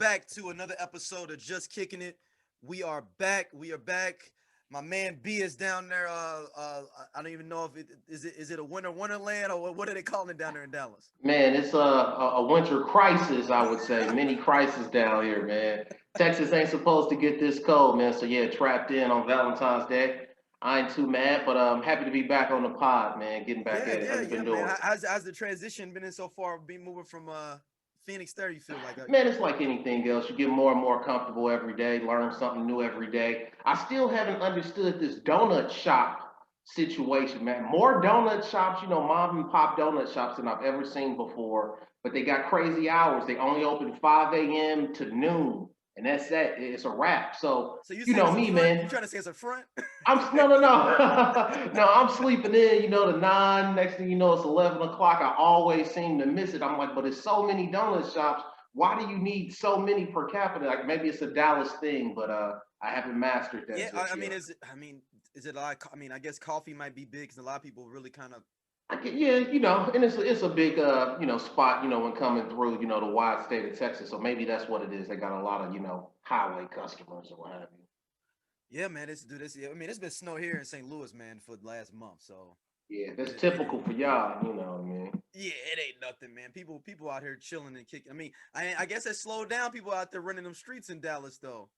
back to another episode of Just Kicking It. We are back. We are back. My man B is down there. I don't even know if it a wonderland or what are they calling it down there in Dallas? Man, it's a winter crisis, I would say. Mini crisis down here, man. Texas ain't supposed to get this cold, man. So yeah, trapped in on Valentine's Day. I ain't too mad, but I'm happy to be back on the pod, man. Getting back at it. How you been doing? Man. How's the transition been in so far? Being moving from Phoenix there, you feel like? Man, it's like anything else. You get more and more comfortable every day, learn something new every day. I still haven't understood this donut shop situation, man. More donut shops, mom and pop donut shops than I've ever seen before, but they got crazy hours. They only open 5 a.m. to noon, and that's that. It's a wrap. So you know me, man. You trying to say it's a front? No. No, I'm sleeping in, to 9. Next thing you know, it's 11 o'clock. I always seem to miss it. I'm like, but there's so many donut shops. Why do you need so many per capita? Like maybe it's a Dallas thing, but I haven't mastered that. Yeah, is it a lot? I guess coffee might be big because a lot of people really kind of. Yeah, and it's a big spot, when coming through, the wide state of Texas. So maybe that's what it is. They got a lot of, highway customers or what have you. Yeah, man, it's been snow here in St. Louis, man, for the last month. So yeah, that's typical for y'all. You know what I mean? Yeah, it ain't nothing, man. People out here chilling and kicking. I guess it slowed down. People out there running them streets in Dallas, though.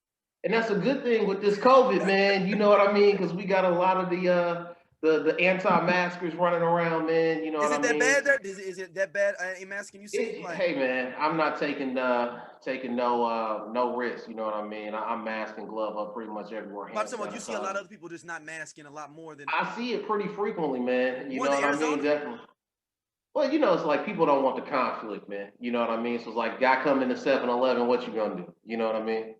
And that's a good thing with this COVID, man. You know what I mean? Because we got a lot of the anti-maskers running around, man. You know what I mean? Is it that bad there? Is it that bad? Ain't masking you see? Hey, man, I'm not taking no risk. You know what I mean? I'm mask and glove up pretty much everywhere. But you see a lot of other people just not masking a lot more than I see it pretty frequently, man. You know what Arizona? I mean? Definitely. Well, it's like people don't want the conflict, man. You know what I mean? So it's like, guy come into 7-Eleven, what you gonna do? You know what I mean?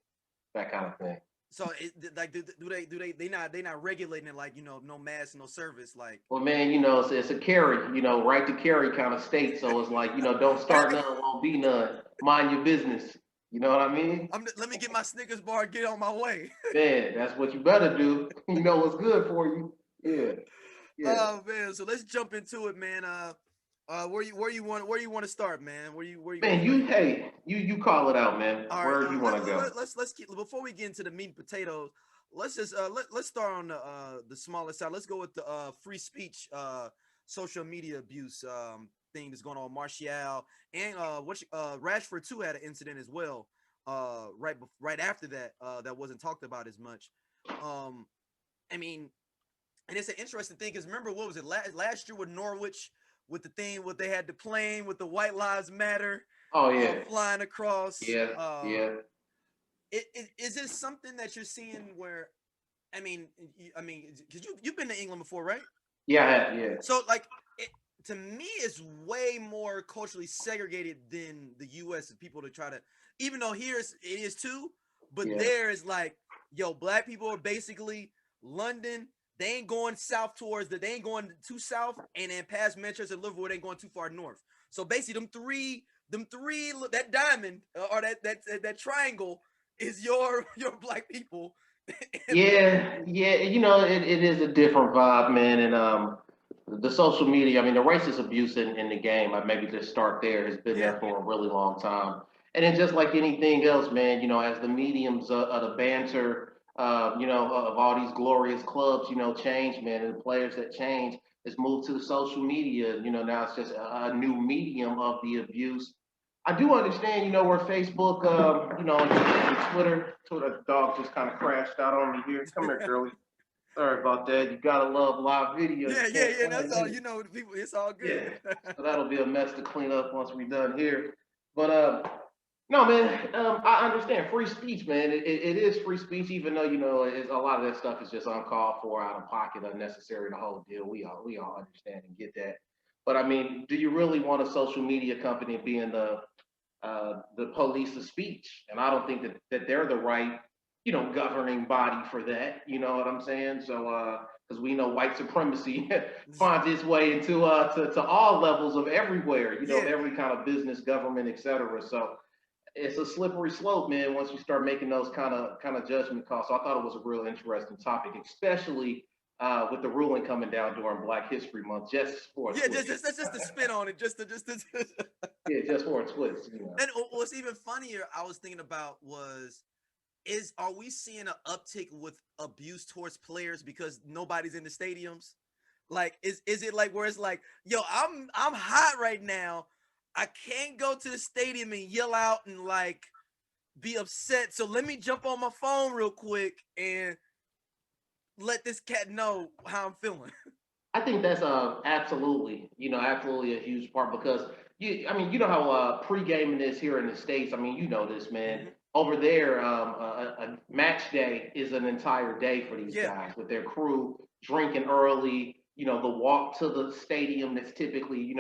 That kind of thing. So, they not regulating it like no mask, no service like. Well, man, it's a carry, right to carry kind of state. So it's like don't start none, won't be none. Mind your business. You know what I mean? Let me get my Snickers bar and get on my way. Man, that's what you better do. You know what's good for you. Yeah. Oh man, so let's jump into it, man. Where you want to start, man? Where you? Man, you call it out, man. All where right, you want to go? Let's get before we get into the meat and potatoes. Let's just let's start on the smaller side. Let's go with the free speech, social media abuse thing that's going on. Martial and Rashford too had an incident as well. Right after that, that wasn't talked about as much. And it's an interesting thing because remember what was it last year with Norwich? With the thing, what they had the plane with the White Lives Matter. Oh yeah, flying across. Yeah, yeah. Is this something that you're seeing where, because you've been to England before, right? Yeah, I have, yeah. So to me, it's way more culturally segregated than the U.S. People to try to, even though here it is too, but there is like, yo, black people are basically London. They ain't going south they ain't going too south, and then past Manchester and Liverpool, they ain't going too far north. So basically, them three, that diamond or that triangle is your black people. Yeah. It is a different vibe, man, and the social media. The racist abuse in the game. Maybe just start there. Has been there for a really long time, and then just like anything else, man. As the mediums of the banter. Of all these glorious clubs, change, man, and the players that change is moved to the social media. Now it's just a new medium of the abuse. I do understand, where Facebook, Twitter, the dog just kind of crashed out on me here. Come here, girlie. Sorry about that. You gotta love live videos. Yeah. That's all. People, it's all good. Yeah. So that'll be a mess to clean up once we're done here. But no, man, I understand free speech, man. It is free speech, even though, a lot of that stuff is just uncalled for, out of pocket, unnecessary, the whole deal. We all understand and get that. But do you really want a social media company being the police of speech? And I don't think that they're the right, governing body for that. You know what I'm saying? So, because we know white supremacy finds its way into to all levels of everywhere, every kind of business, government, etc. So it's a slippery slope, man, once you start making those kind of judgment calls. So I thought it was a real interesting topic, especially with the ruling coming down during Black History Month, just for a Yeah, twist. just to spin on it, just to Yeah, just for a twist. You know. And what's even funnier, I was thinking about was are we seeing an uptick with abuse towards players because nobody's in the stadiums? Like, is it like where it's like, yo, I'm hot right now. I can't go to the stadium and yell out and like be upset. So let me jump on my phone real quick and let this cat know how I'm feeling. I think that's absolutely, absolutely a huge part because I mean, you know how pre-gaming is here in the States. I mean, you know this, man. Mhm. Over there, a match day is an entire day for these Yeah, guys with their crew drinking early. The walk to the stadium that's typically,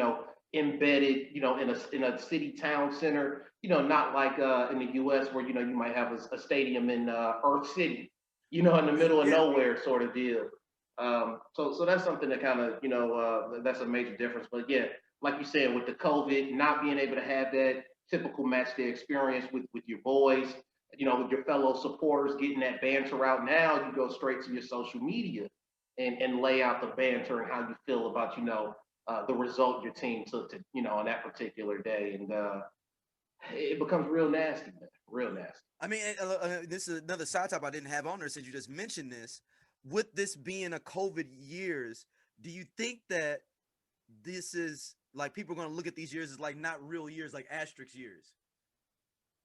embedded, in a city town center. Not like in the U.S. where you might have a stadium in Earth City, in the middle of yeah. nowhere sort of deal. So that's something that kind of that's a major difference. But yeah, like you said, with the COVID, not being able to have that typical match day experience with your boys, with your fellow supporters, getting that banter out. Now you go straight to your social media and lay out the banter and how you feel about the result your team took to on that particular day, and it becomes real nasty, man, real nasty. I mean, this is another side top I didn't have on there since you just mentioned this. With this being a COVID years, do you think that this is like people are going to look at these years as like not real years, like asterisk years?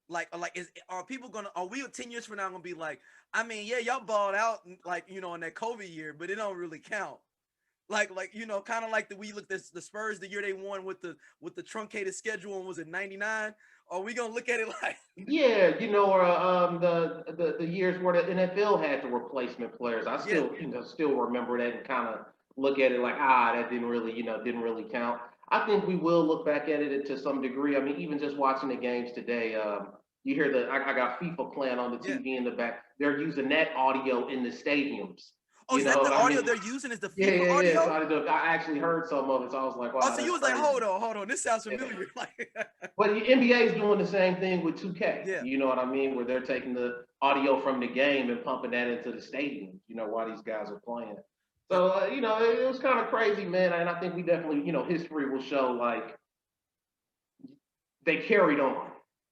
Like are people gonna are we 10 years from now gonna be like, I mean, yeah, y'all balled out like in that COVID year, but it don't really count. Like kind of like we looked at the Spurs the year they won with the truncated schedule and was it 99? Are we gonna look at it like Yeah, or the years where the NFL had the replacement players. I yeah, still remember that and kind of look at it like that didn't really count. I think we will look back at it to some degree. I mean, even just watching the games today, you hear I got FIFA playing on the yeah. TV in the back. They're using that audio in the stadiums. Oh, is that the I audio mean, they're using? Is the yeah, FIFA yeah, yeah. audio? So I actually heard some of it, so I was like, Oh, wow, so you that's was like, crazy. hold on, this sounds Yeah. familiar. Like, But the NBA is doing the same thing with 2K. yeah. You know what I mean? Where they're taking the audio from the game and pumping that into the stadium. While these guys are playing. So it was kind of crazy, man. And I think we definitely, history will show like they carried on,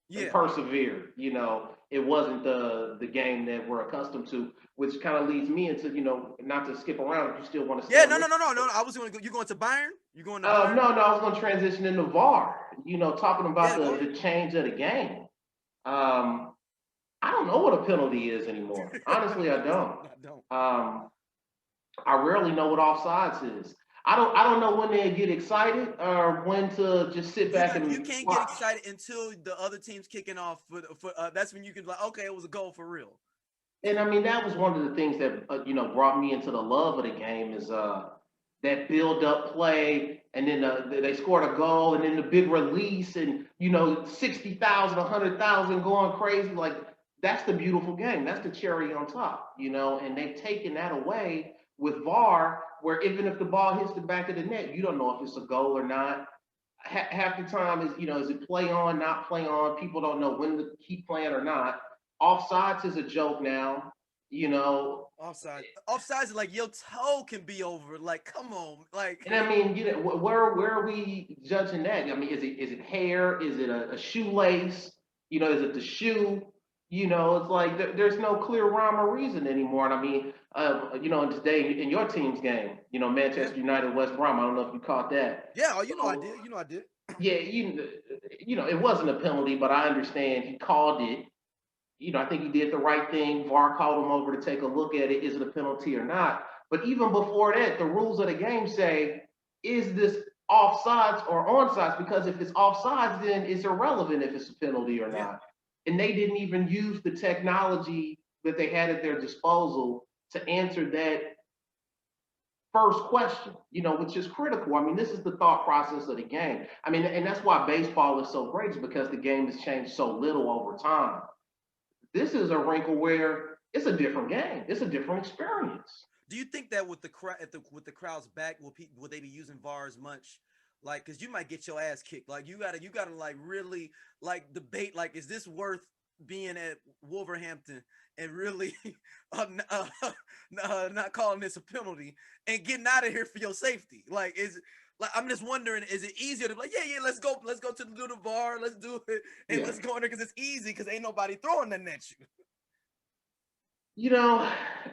they Yeah. persevered. It wasn't the game that we're accustomed to, which kind of leads me into not to skip around if you still want to stay Yeah, on this. no. I was going to go. You going to Bayern? You going to No, Bayern? no, I was going to transition into VAR. Talking about Yeah, go ahead. the change of the game. Um, I don't know what a penalty is anymore. Honestly, I don't. I don't. Um, I rarely know what offsides is. I don't know when they get excited or when to just sit back You and can't get watch. excited until the other team's kicking off for that's when you can like, okay, it was a goal for real. And I mean, that was one of the things that brought me into the love of the game is that build up play, and then they scored a goal, and then the big release, and 60,000, 100,000 going crazy. Like that's the beautiful game. That's the cherry on top. And they've taken that away with VAR, where even if the ball hits the back of the net, you don't know if it's a goal or not. Half the time is it play on, not play on. People don't know when to keep playing or not. Offsides is a joke now. You know, Offsides is like your toe can be over. Like, come on, like and I mean, where are we judging that? I mean, is it hair? Is it a shoelace? Is it the shoe? It's like there's no clear rhyme or reason anymore. And I mean, and today in your team's game, yeah, Manchester United, West Brom. I don't know if you caught that. yeah. Oh, I So did. I did. yeah, it wasn't a penalty, but I understand he called it. I think he did the right thing. VAR called him over to take a look at it. Is it a penalty or not? But even before that, the rules of the game say, is this offsides or onside? Because if it's offsides, then it's irrelevant if it's a penalty or Yeah. not. And they didn't even use the technology that they had at their disposal to answer that first question, which is critical. I mean, this is the thought process of the game. I mean, and that's why baseball is so great, is because the game has changed so little over time. This is a wrinkle where it's a different game. It's a different experience. Do you think that with the crowd, with the crowd's back, will they be using VAR as much? Like, cause you might get your ass kicked. Like, you gotta like really like debate. Like, is this worth being at Wolverhampton and really not calling this a penalty and getting out of here for your safety? Like, I'm just wondering, is it easier to be like, yeah, let's go to the VAR, let's do it, and let's go in there because it's easy because ain't nobody throwing nothing at you.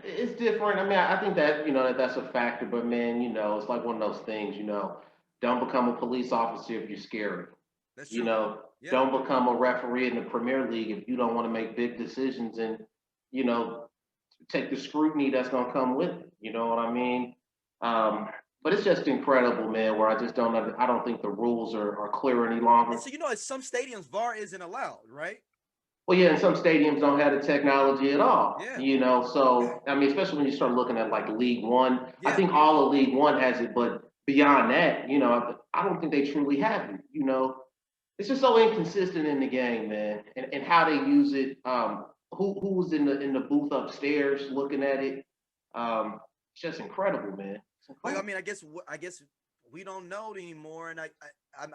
It's different. I mean, I think that, that's a factor, but man, it's like one of those things, don't become a police officer if you're scared. That's true. Yeah. Don't become a referee in the Premier League if you don't want to make big decisions and, take the scrutiny that's going to come with it. You know what I mean? But it's just incredible, man, where I don't think the rules are clear any longer. And so, at some stadiums, VAR isn't allowed, right? Well, yeah, and some stadiums don't have the technology at all. Yeah. So I mean, especially when you start looking at like League One, yeah. I think all of League One has it, but beyond that, I don't think they truly have it. It's just so inconsistent in the game, man, and how they use it. Who was in the booth upstairs looking at it? It's just incredible, man. Incredible. Like, I mean, I guess we don't know anymore, and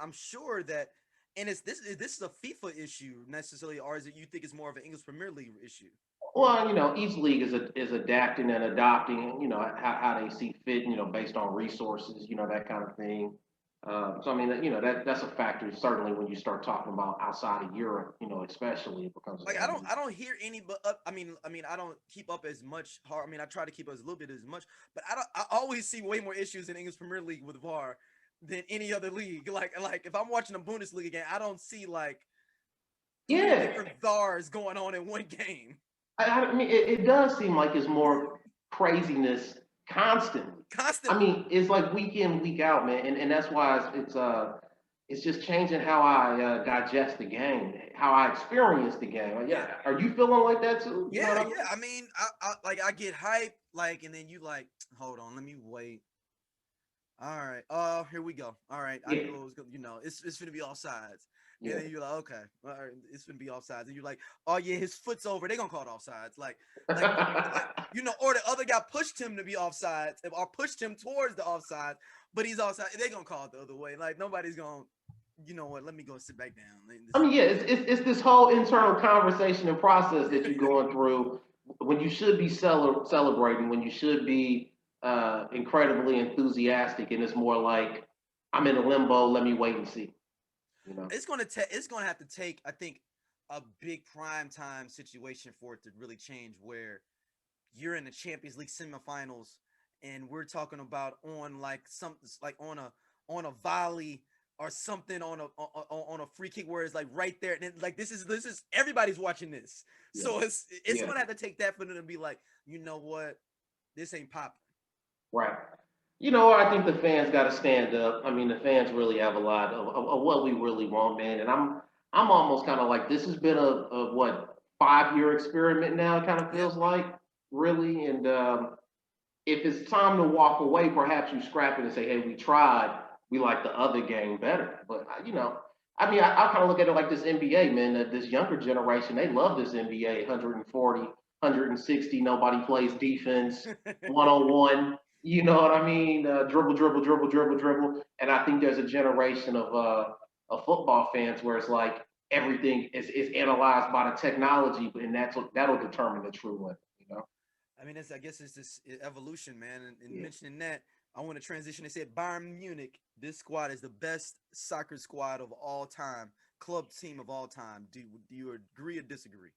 I'm sure that. And this is a FIFA issue necessarily, or is it you think it's more of an English Premier League issue? Well, each league is adapting and adopting, how they see fit, based on resources, that kind of thing. So I mean, that's a factor certainly when you start talking about outside of Europe, especially it becomes like I don't hear any, but I mean I don't keep up as much. I mean I try to keep up as a little bit as much, but I always see way more issues in English Premier League with VAR than any other league. Like if I'm watching a Bundesliga game, I don't see like different VARs going on in one game. I mean, it does seem like it's more craziness constantly. I mean, it's like week in, week out, man, and that's why it's just changing how I digest the game, how I experience the game. Like, yeah, are you feeling like that too? Yeah. I mean, I get hyped, like, and then you like, hold on, let me wait. All right. Here we go. All right. I knew it was gonna, it's gonna be offsides. Yeah. And then you're like, okay, all right, it's gonna be offsides. And you're like, oh yeah, his foot's over. They're gonna call it offsides. Like, or the other guy pushed him to be offsides, or pushed him towards the offside, but he's offside. They're gonna call it the other way. Like nobody's gonna, you know what? Let me go sit back down. I mean, yeah, it's this whole internal conversation and process that you're going through when you should be celebrating, when you should be incredibly enthusiastic, and it's more like I'm in a limbo. Let me wait and see. It's gonna have to take, I think, a big prime time situation for it to really change, where you're in the Champions League semifinals and we're talking about on like something like on a volley or something on a free kick where it's like right there, and like this is everybody's watching this. Yeah. So it's gonna have to take that for them to be like, you know what, this ain't popping. Right. I think the fans got to stand up. I mean, the fans really have a lot of what we really want, man. And I'm almost kind of like, this has been a 5-year experiment now. It kind of feels like, really. And if it's time to walk away, perhaps you scrap it and say, hey, we tried. We like the other game better. But I mean, I kind of look at it like this NBA, man. This younger generation, they love this NBA. 140, 160. Nobody plays defense. 1-on-1. You know what I mean? Dribble. And I think there's a generation of football fans where it's like everything is analyzed by the technology, and that'll determine the true one. I mean, I guess it's this evolution, man. And mentioning that, I want to transition. They said Bayern Munich, this squad is the best soccer squad of all time, club team of all time. Do you agree or disagree?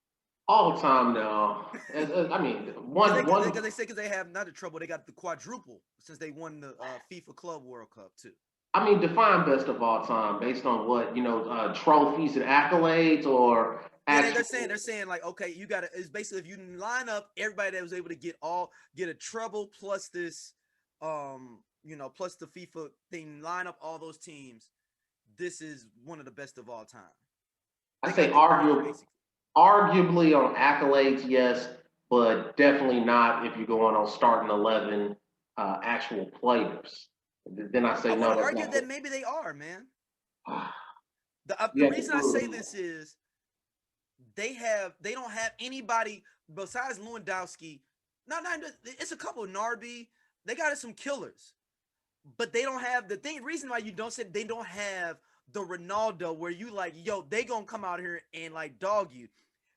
All time now. I mean, because they have not the trouble. They got the quadruple since they won the FIFA Club World Cup too. I mean, define best of all time based on what, trophies and accolades, or they're saying like, okay, you got to. It's basically if you line up everybody that was able to get a treble plus this, plus the FIFA thing, line up all those teams. This is one of the best of all time. I say arguably on accolades, yes, but definitely not if you're going on starting 11 actual players. Then I say no. I would argue that maybe they are, man. The reason I say this is they don't have anybody besides Lewandowski. It's a couple of Narby. They got some killers, but they don't have reason why you don't say they don't have the Ronaldo where you like, yo, they gonna come out here and like dog you.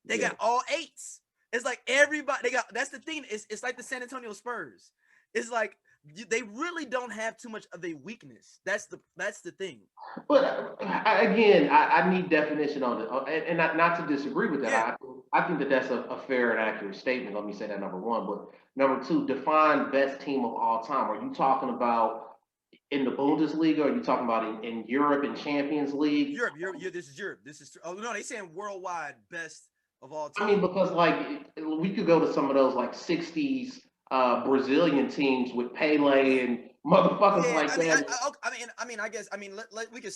They got all 8s. It's like everybody they got. That's the thing. It's like the San Antonio Spurs. It's like they really don't have too much of a weakness. That's the thing. But I need definition on it, and not to disagree with that. Yeah. I think that that's a fair and accurate statement. Let me say that, number one. But number two, define best team of all time. Are you talking about in the Bundesliga? Are you talking about in Europe and Champions League? Europe. This is Europe. This is. Oh no, they saying worldwide best of all I time. mean, because like we could go to some of those like '60s Brazilian teams with Pele and motherfuckers like that.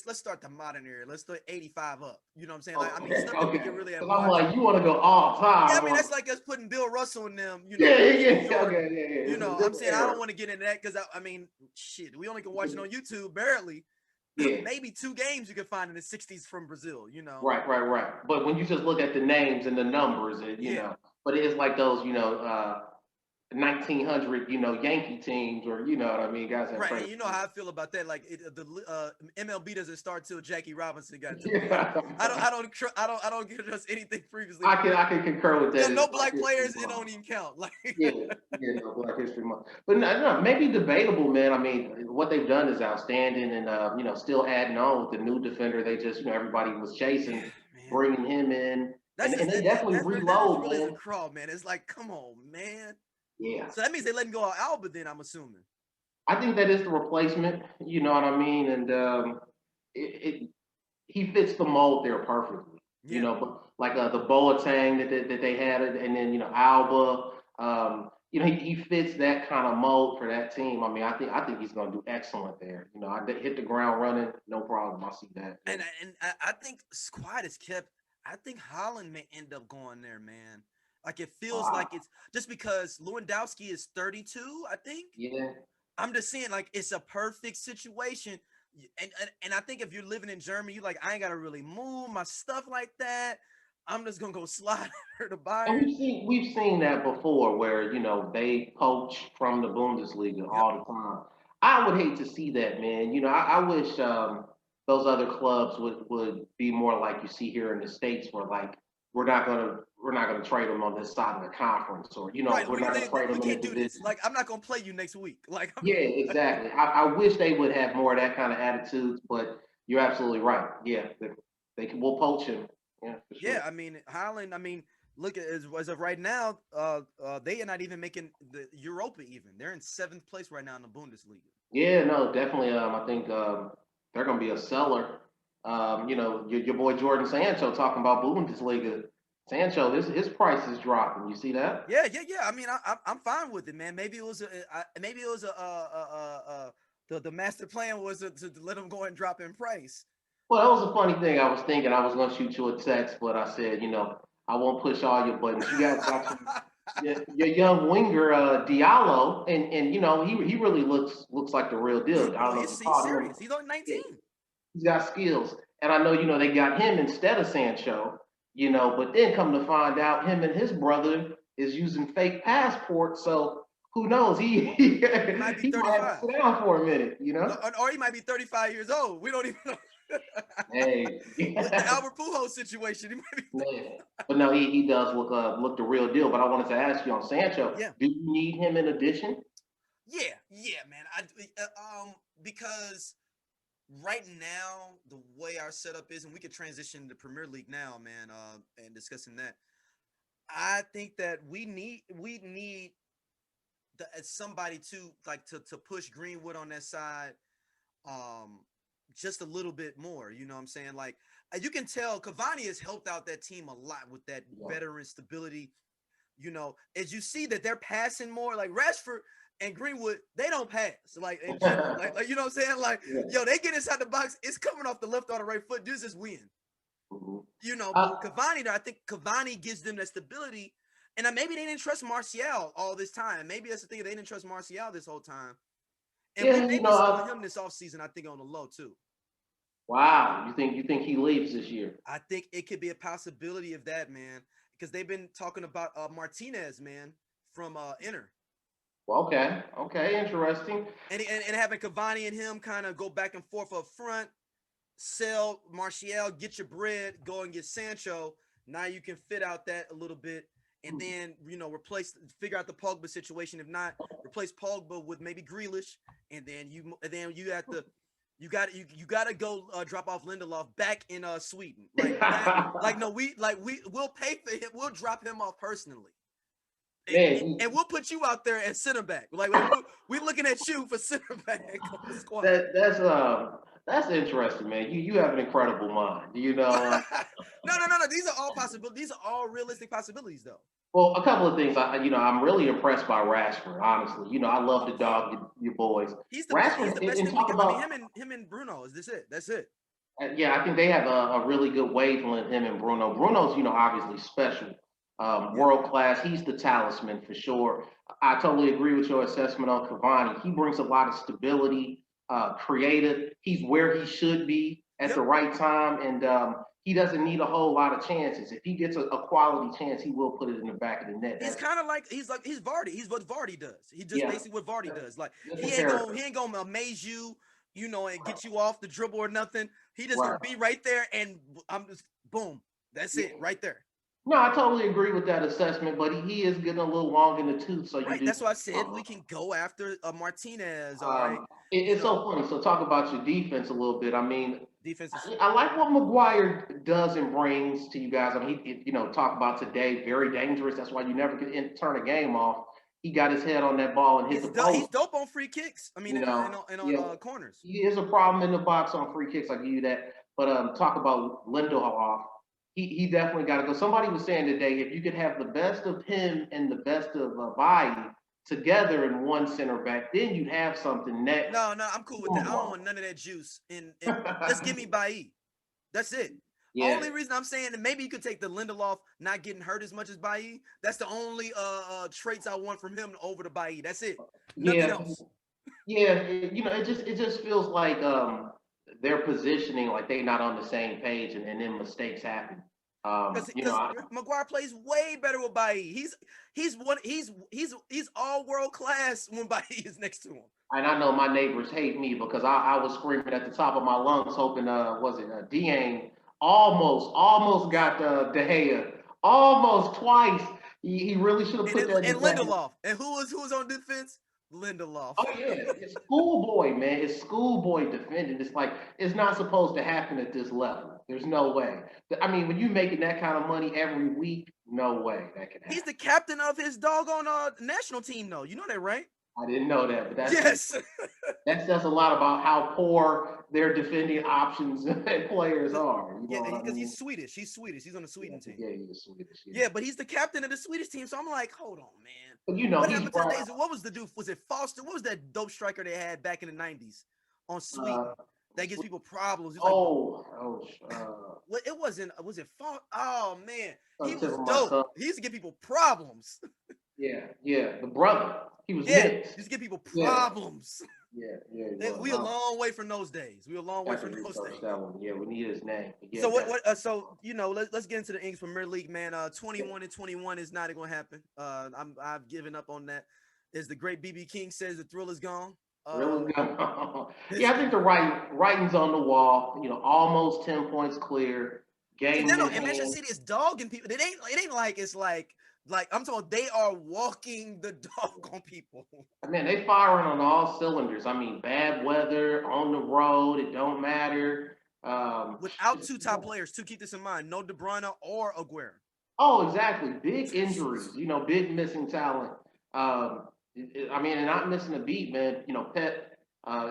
Let's start the modern era. Let's start 85 up. You know what I'm saying? Like, I mean, stuff that we can really have. I'm like, you want to go all time? Yeah, I mean, that's like us putting Bill Russell in them. You know, yeah. You know, I'm saying I don't want to get into that because I mean, shit, we only can watch it on YouTube barely. Yeah. Maybe 2 games you can find in the 60s from Brazil, you know. Right. But when you just look at the names and the numbers, and you know, but it's like those, 1900, Yankee teams, or you know what I mean, guys. Right, and you know how I feel about that. Like the MLB doesn't start till Jackie Robinson got to. I don't trust anything previously. I can concur with that. No black players, it don't even count. Like no Black History Month. But no, maybe debatable, man. I mean, what they've done is outstanding, and still adding on with the new defender. They just, everybody was chasing, bringing him in, and they definitely reload, man. A crawl, man. It's like, come on, man. Yeah. So that means they letting go of Alba then, I'm assuming. I think that is the replacement, you know what I mean? And he fits the mold there perfectly. Yeah. But like the Boateng that they had, and then, Alba, he fits that kind of mold for that team. I mean, I think he's going to do excellent there. I hit the ground running, no problem. I see that. And I think squad is kept. I think Holland may end up going there, man. Like it feels like it's just because Lewandowski is 32, I think. Yeah. I'm just saying, like, it's a perfect situation. And I think if you're living in Germany, you're like, I ain't gotta really move my stuff like that. I'm just gonna go slide over to Bayern. And we've seen that before where, they poach from the Bundesliga all the time. I would hate to see that, man. I wish those other clubs would be more like you see here in the States, where like we're not gonna trade them on this side of the conference, or we're not gonna trade them in this. Like, I'm not gonna play you next week. Like, yeah, exactly. I wish they would have more of that kind of attitudes, but you're absolutely right. Yeah, we'll poach him. Yeah, for sure. Yeah, I mean, Holland. I mean, look at as of right now, they are not even making the Europa. Even they're in 7th place right now in the Bundesliga. Yeah, no, definitely. I think they're gonna be a seller. Your boy Jordan Sancho talking about Bundesliga. Sancho, his price is dropping. You see that? Yeah. I mean, I'm fine with it, man. Maybe it was the master plan was to let him go and drop in price. Well, that was a funny thing. I was thinking I was gonna shoot you a text, but I said, I won't push all your buttons. You guys got your young winger Diallo, and he really looks like the real deal. I don't know. He's serious. He's only 19. He's got skills, and I know they got him instead of Sancho. But then come to find out, him and his brother is using fake passports. So who knows? He might be 35. Might have to sit down for a minute, or he might be 35 years old. We don't even know. Hey, the Albert Pujols situation. He might be but no, he does look the real deal. But I wanted to ask you on Sancho. Yeah. Do you need him in addition? Yeah, man. Because right now, the way our setup is, and we could transition to Premier League now, man, and discussing that. I think that we need somebody to push Greenwood on that side, just a little bit more. You know what I'm saying? Like, you can tell Cavani has helped out that team a lot with that veteran stability. As you see that they're passing more, like Rashford and Greenwood, they don't pass. Like, you know what I'm saying? Like, they get inside the box, it's coming off the left or the right foot. Just win. But Cavani, I think Cavani gives them that stability. And maybe they didn't trust Martial all this time. Maybe that's the thing. They didn't trust Martial this whole time. And we maybe saw him this offseason, I think, on the low, too. Wow. You think he leaves this year? I think it could be a possibility of that, man. Because they've been talking about Martinez, man, from Inter. Okay, interesting. And having Cavani and him kind of go back and forth up front, sell Martial, get your bread, go and get Sancho, Now you can fit out that a little bit, and then figure out the Pogba situation. If not, replace Pogba with maybe Grealish, and then you have to. You got to go drop off Lindelof back in Sweden. We'll pay for him. We'll drop him off personally. And we'll put you out there as center back. We're looking at you for center back on the squad. That's interesting, man. You have an incredible mind. No. These are all possibilities. These are all realistic possibilities, though. Well, a couple of things. I'm really impressed by Rashford. Honestly, I love the dog, your boys. He's the best thing we can. Him and Bruno. Is this it? That's it. Yeah, I think they have a really good wavelength. Him and Bruno. Bruno's obviously special. World class. He's the talisman for sure. I totally agree with your assessment on Cavani. He brings a lot of stability, creative. He's where he should be at the right time, and he doesn't need a whole lot of chances. If he gets a quality chance, he will put it in the back of the net. He's kind of he's Vardy. He's what Vardy does. He just basically what Vardy does. Like he ain't gonna amaze you, and get you off the dribble or nothing. He just gonna be right there, and I'm just boom. That's it, right there. No, I totally agree with that assessment, but he is getting a little long in the tooth. So that's why I said we can go after Martinez. It's so funny. So talk about your defense a little bit. I mean, defense. I like what Maguire does and brings to you guys. I mean, he talk about today, very dangerous. That's why you never can turn a game off. He got his head on that ball and hit the post. He's dope on free kicks. I mean, and on corners. He is a problem in the box on free kicks. I give you that. But talk about Lindelof. He definitely got to go. Somebody was saying today, if you could have the best of him and the best of Mbaye together in one center back, then you'd have something next. No, I'm cool with that. I don't want none of that juice. And just give me Mbaye. That's it. Yeah. Only reason I'm saying that maybe you could take the Lindelof not getting hurt as much as Mbaye. That's the only traits I want from him over the Mbaye. That's it. Nothing else. Yeah, it just feels like they're positioning like they're not on the same page, and then mistakes happen. Because Maguire plays way better with Mbaye. He's all world class when Mbaye is next to him. And I know my neighbors hate me because I was screaming at the top of my lungs, hoping Diagne almost got De Gea almost twice. He really should have put that. And Lindelof. And who was on defense? Lindelof. Oh yeah, it's schoolboy, man. It's schoolboy defending. It's like it's not supposed to happen at this level. There's no way. I mean, when you making that kind of money every week, no way that can happen. He's the captain of his doggone national team, though. You know that, right? I didn't know that, but yes. That says a lot about how poor their defending options and players are. Because he's Swedish. He's Swedish. He's on the Sweden team. Yeah, he's Swedish. Yeah, but he's the captain of the Swedish team. So I'm like, hold on, man. But what was the dude? Was it Foster? What was that dope striker they had back in the 90s on Sweden? That gives people problems. Well, it wasn't. Was it Foster? Oh man, he was dope. He used to give people problems. Yeah, the brother. He was mixed. Just give people problems. Yeah. We a long way from those days. We a long way from those days. Yeah, we need his name. So let's get into the English Premier League, man. 21-21 is not going to happen. I've given up on that. As the great BB King says, the thrill is gone. Yeah, I think the writing's on the wall. Almost 10 points clear. Game. And Manchester City is dogging people. It ain't like it's like I'm talking, they are walking the dog on people. Man, they firing on all cylinders. I mean, bad weather, on the road, it don't matter. Without two top players, to keep this in mind, no De Bruyne or Aguero. Oh, exactly. Big injuries, big missing talent. And not missing a beat, man. Pep,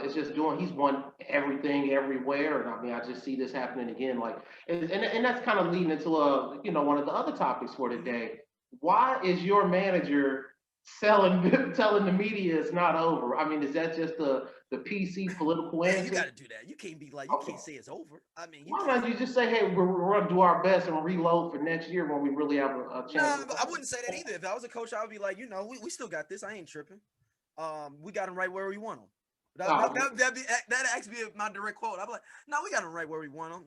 it's just he's won everything everywhere. And I just see this happening again. And that's kind of leading into one of the other topics for today. Why is your manager telling the media it's not over? I mean, is that just the PC political answer? You got to do that. You can't be you can't say it's over. I mean, why don't you just say, hey, we're going to do our best and reload for next year when we really have a chance? No, I wouldn't say that either. If I was a coach, I would be like, we still got this. I ain't tripping. We got him right where we want him. That actually be my direct quote. I'm like, no, we got him right where we want him.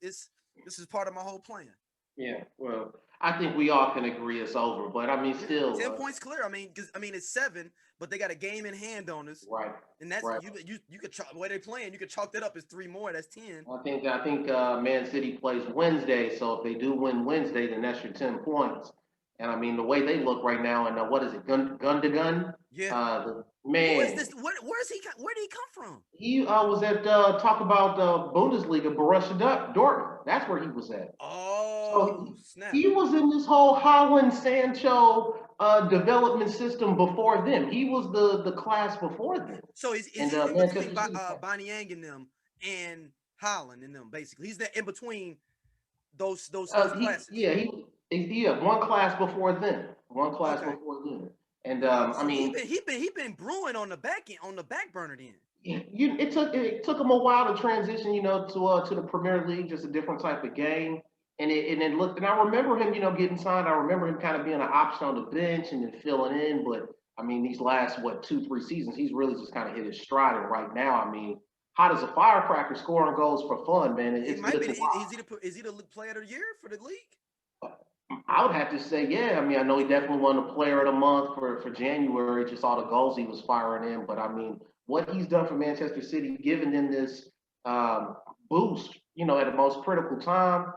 This is part of my whole plan. Yeah, well, I think we all can agree it's over, but I mean, Yeah, still, 10 points clear. I mean, because it's 7, but they got a game in hand on us, right, and that's right. you could chalk the way they playing. You could chalk that up as 3 more. That's 10. I think Man City plays Wednesday, so if they do win Wednesday, then that's your 10 points. And I mean, the way they look right now, and what is it, Gundogan? Yeah. The Who is man, this? Where is he? Where did he come from? he was at talk about Bundesliga, Borussia Dortmund. That's where he was at. So Oh snap! he was in this whole Holland Sancho development system before them. He was the class before them. So is And he in between Manchester City. Banyang and them and Holland and them? Basically, he's the in between those He classes. yeah he had one class before them. One class Okay. before them. And I So mean, he been brewing on the back end on the back burner then. it took him a while to transition, to the Premier League, just a different type of game. And then looked, and I remember him, getting signed. I remember him kind of being an option on the bench and then filling in. But I mean, these last 2-3 seasons, he's really just kind of hit his stride. And right now, I mean, hot as a firecracker, scoring goals for fun, man. He It's might good be. to Is he the player of the year for the league? watch. I would have to say, yeah. I mean, I know he definitely won the Player of the Month for January. Just all the goals he was firing in. But I mean, what he's done for Manchester City, giving them this um, boost, at the most critical time,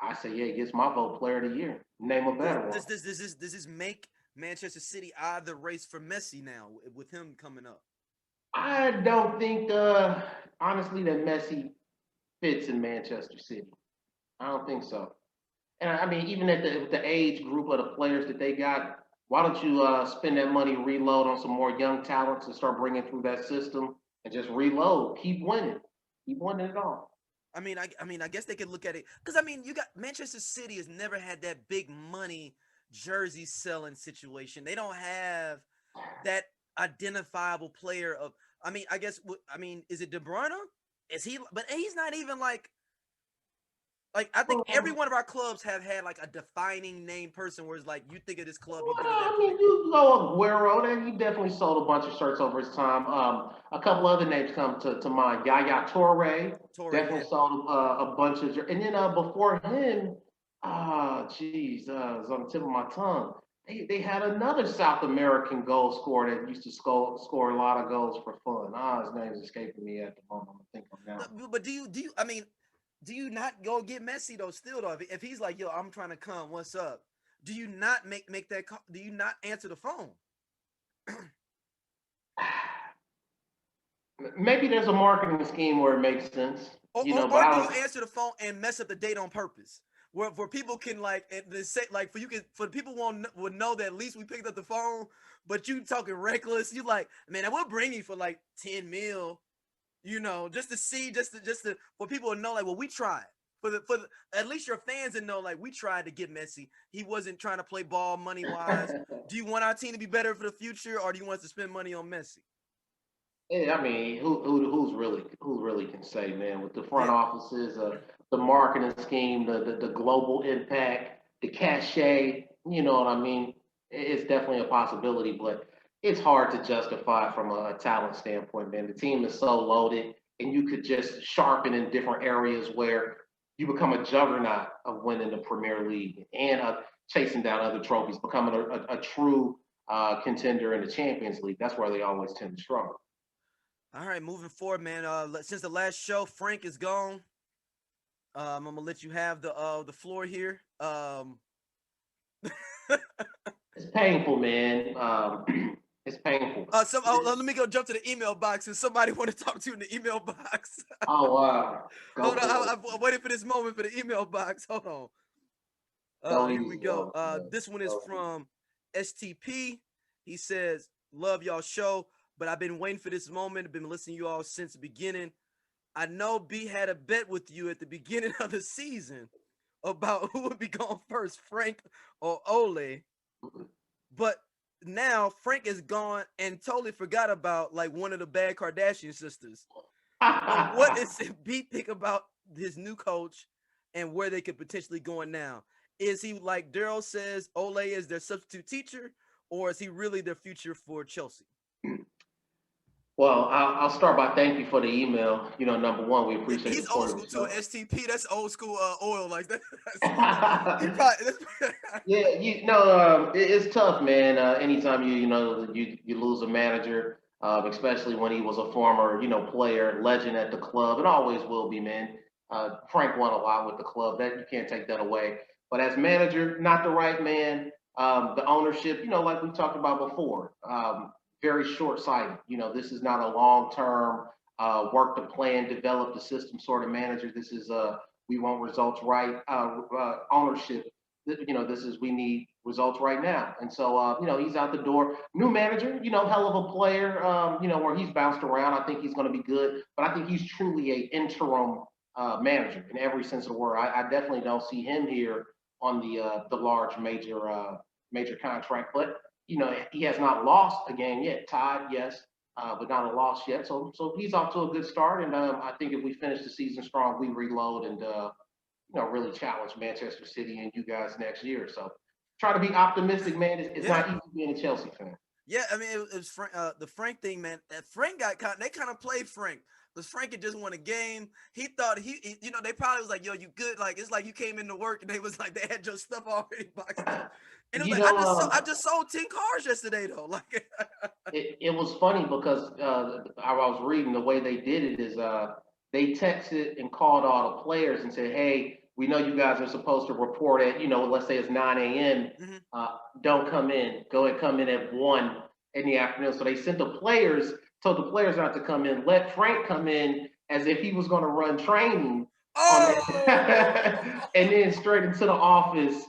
I say, yeah, he gets my vote Player of the Year. Name a better one. Does this make Manchester City out of the race for Messi now with him coming up? I don't think, honestly, that Messi fits in Manchester City. I don't think so. And I mean, even at the age group of the players that they got, why don't you spend that money, reload on some more young talents and start bringing through that system and just reload, keep winning it all. I guess they could look at it because I mean, you got Manchester City has never had that big money jersey selling situation. They don't have that identifiable player of. I mean, I guess. I mean, is it De Bruyne? Is he? But he's not even like I think every Well, one of our clubs have had like a defining name person where it's like you think of this club, you think of that I player. mean, you go Aguero, that he definitely sold a bunch of shirts over his time. A couple other names come to mind. Yaya Toure Torre, yeah. definitely sold a bunch of, and then before him, geez, it's on the tip of my tongue. They had another South American goal scorer that used to score a lot of goals for fun. His name is escaping me at the moment. I'm thinking now. But do you? I mean, do you not go get Messi though? Still though, if he's like, yo, I'm trying to come, what's up? Do you not make that call? Do you not answer the phone? Maybe there's a marketing scheme where it makes sense, but Or I do you don't. answer the phone and mess up the date on purpose? Where people can like and they say like for the people won't would know that at least we picked up the phone, but you talking reckless. You like, man, I will bring you for like 10 mil, just to see, just to for people to know like, well, we tried. For the at least your fans to know like we tried to get Messi. He wasn't trying to play ball money wise. Do you want our team to be better for the future, or do you want us to spend money on Messi? Yeah, I mean, who's really can say, man, with the front Yeah. offices, the marketing scheme, the global impact, the cachet, you know what I mean? It's definitely a possibility, but it's hard to justify from a talent standpoint, man. The team is so loaded, and you could just sharpen in different areas where you become a juggernaut of winning the Premier League and chasing down other trophies, becoming a true contender in the Champions League. That's where they always tend to struggle. All right, moving forward, man. Since the last show, Frank is gone. I'm gonna let you have the floor here. It's painful, man. It's painful. Let me go jump to the email box. And somebody want to talk to you in the email box. Oh wow, Hold go on, for it. I'm waiting for this moment for the email box. Hold on. Go Here we easy go. on it, man. This one is Go easy. from STP. He says, "Love y'all show, but I've been waiting for this moment. I've been listening to you all since the beginning. I know B had a bet with you at the beginning of the season about who would be going first, Frank or Ole. But now Frank is gone and totally forgot about like one of the bad Kardashian sisters. So what is B think about his new coach and where they could potentially go in now? Is he like Daryl says, Ole is their substitute teacher, or is he really their future for Chelsea?" Well, I'll start by thank you for the email. You know, number one, we appreciate He's the old support of school the too. show. STP, that's old school oil like that. He probably. Yeah, it's tough, man. Anytime you lose a manager, especially when he was a former player, legend at the club, and always will be, man. Frank won a lot with the club. That you can't take that away. But as manager, not the right man. The ownership, like we talked about before, very short-sighted. This is not a long-term work the plan, develop the system sort of manager. This is we want results right ownership. This is we need results right now. And so, he's out the door. New manager, hell of a player, where he's bounced around. I think he's going to be good, but I think he's truly a interim manager in every sense of the word. I definitely don't see him here on the large major contract, but he has not lost a game yet. Tied, yes, but not a loss yet. So he's off to a good start, and I think if we finish the season strong, we reload and really challenge Manchester City and you guys next year. So try to be optimistic, man. It's Yeah. not easy being a Chelsea fan. Yeah, I mean, it was Frank, the Frank thing, man. That Frank they kind of played Frank. Because Frank had just won a game. He thought they probably was like, yo, you good. Like, it's like you came into work and they was like, they had your stuff already boxed up. And it was You like, know, I just sold 10 cars yesterday, though. Like, it was funny because I was reading the way they did it is they texted and called all the players and said, hey, we know you guys are supposed to report at, let's say it's 9 a.m. mhm. Don't come in. Go and come in at 1 in the afternoon. So they told the players not to come in, let Frank come in as if he was going to run training on Oh! that. And then straight into the office,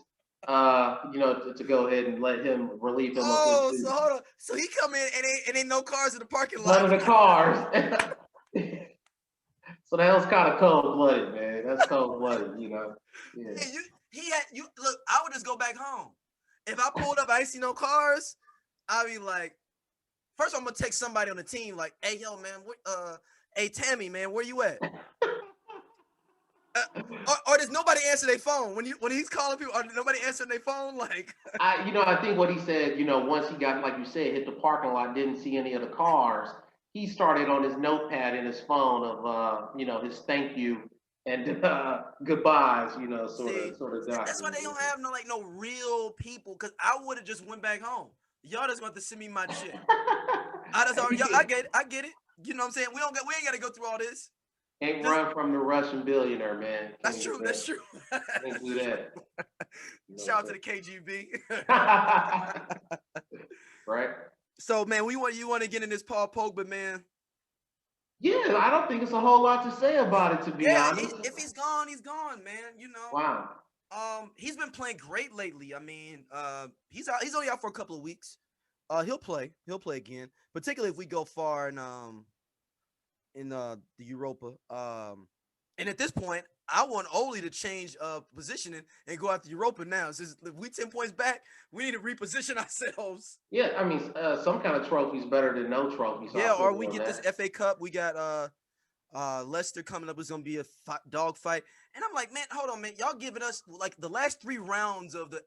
to go ahead and let him relieve him of his Oh, so duties. hold on. So he come in and ain't no cars in the parking None lot. of the cars. So that was kind of cold blooded, man. That's cold blooded. Yeah. Man, he had you look. I would just go back home. If I pulled up, I ain't see no cars. I'd be like, first I'm gonna text somebody on the team, like, hey yo, man, hey Tammy, man, where you at? Or does nobody answer their phone when he's calling people? Or nobody answering their phone? Like, I think what he said, once he got, like you said, hit the parking lot, didn't see any of the cars. He started on his notepad in his phone of, his thank you and goodbyes, see, sort of that's why they documented. don't have no real people. Cause I would have just went back home. Y'all just want to send me my check. I just already, I get it. I get it. You know what I'm saying? We ain't got to go through all this. Can't Just run from the Russian billionaire, man. that's Can't do true. that. That's true. Can't do that. Shout out to the KGB. Right? So man, you want to get in this Paul Pogba, man? Yeah, I don't think it's a whole lot to say about it, to be Yeah, honest. if he's gone, he's gone, man. Wow. He's been playing great lately. I mean, he's out. He's only out for a couple of weeks. He'll play. He'll play again, particularly if we go far in the Europa. And at this point, I want Oli to change positioning and go after Europa now. Since if we 10 points back, we need to reposition ourselves. Yeah, I mean, some kind of trophy is better than no trophy, so I Yeah, feel or we you on get this that. FA Cup. We got Leicester coming up. Is gonna be a dog fight, and I'm like, man, hold on, man. Y'all giving us like the last 3 rounds of the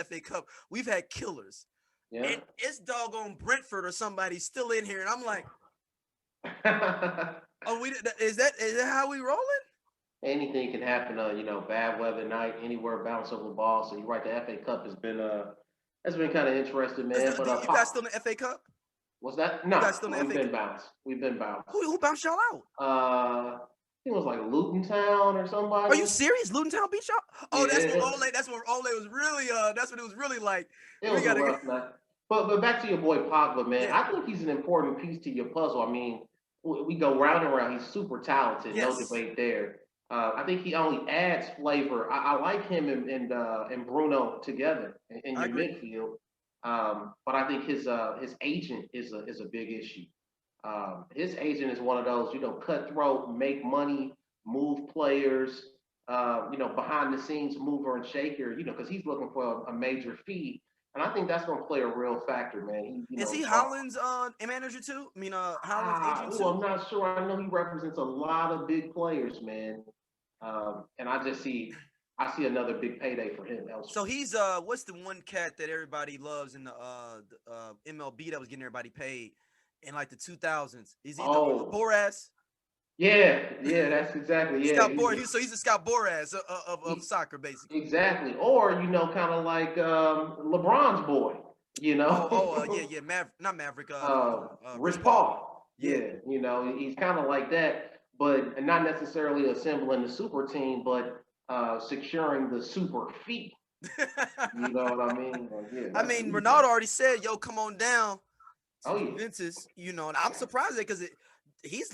FA Cup. We've had killers, Yeah. and it's doggone Brentford or somebody still in here, and I'm like, oh, is that how we rolling? Anything can happen. Bad weather night, anywhere, bounce over the ball. So you're right. The FA Cup has been kind of interesting, man. But You guys still in the FA Cup? was that You no? guys still in the We've FA been Cup? bounced. We've been bounced. Who bounced y'all out? I think it was like Luton Town or Are you somebody. serious? Luton Town beat y'all? Oh, Yeah, that's when Ole. That's when Ole was really. That's what it was really like. it We was a gotta. rough night. But back to your boy Pogba, man. Yeah. I think he's an important piece to your puzzle. I mean, we go round and round. He's super talented, no Yes. debate there. I think he only adds flavor. I like him and Bruno together in I your agree. midfield. But I think his agent is a big issue. His agent is one of those, cutthroat, make money, move players, behind the scenes mover and shaker, because he's looking for a major fee. And I think that's going to play a real factor, man. Is he Uh, Holland's manager too? I mean, Holland's agent too. I'm not sure. I know he represents a lot of big players, man. And I see another big payday for him So elsewhere. he's what's the one cat that everybody loves in the MLB that was getting everybody paid? in like the 2000s. He's either Boras. Yeah, that's exactly Scott Boras. So he's a Scott Boras of soccer, basically. Exactly, or kind of like LeBron's boy. Yeah. Not Maverick. Rich Paul. Yeah, he's kind of like that, but not necessarily assembling the super team, but securing the super feat. You know what I mean? I mean, Ronaldo already said, "Yo, come on down to yeah. Juventus." And I'm surprised because he's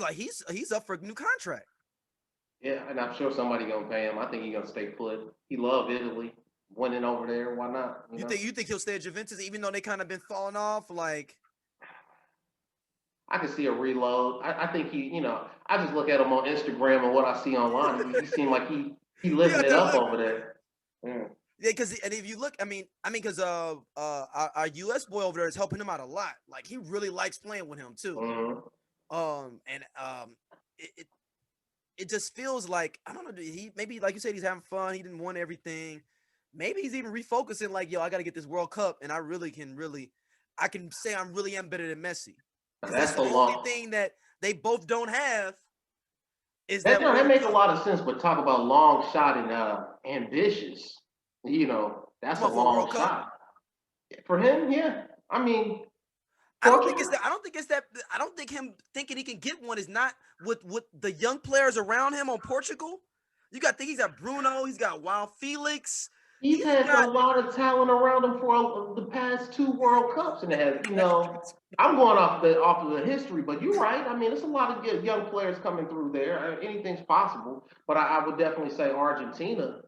up for a new contract. Yeah, and I'm sure somebody gonna pay him. I think he's gonna stay put. He loved Italy, winning over there. Why not? You think he'll stay at Juventus even though they kind of been falling off? Like, I can see a reload. I think he, I just look at him on Instagram and what I see online. He seemed like he living it up over there. Yeah, because if you look, because our U.S. boy over there is helping him out a lot. Like he really likes playing with him too. Mm-hmm. It just feels like I don't know. He maybe like you said, he's having fun. He didn't want everything. Maybe he's even refocusing. Like, yo, I got to get this World Cup, and I can say I'm really am better than Messi. That's the only thing that they both don't have. Is that makes a lot of sense? But talk about long shot and ambitious. That's a long shot for him. Yeah, I mean, I don't think it's that. I don't think him thinking he can get one is not with the young players around him on Portugal. You got to think he's got Bruno. He's got Wild Felix. He's had a lot of talent around him for the past 2 World Cups, and I'm going off of the history, but you're right. I mean, there's a lot of good young players coming through there. Anything's possible, but I would definitely say Argentina,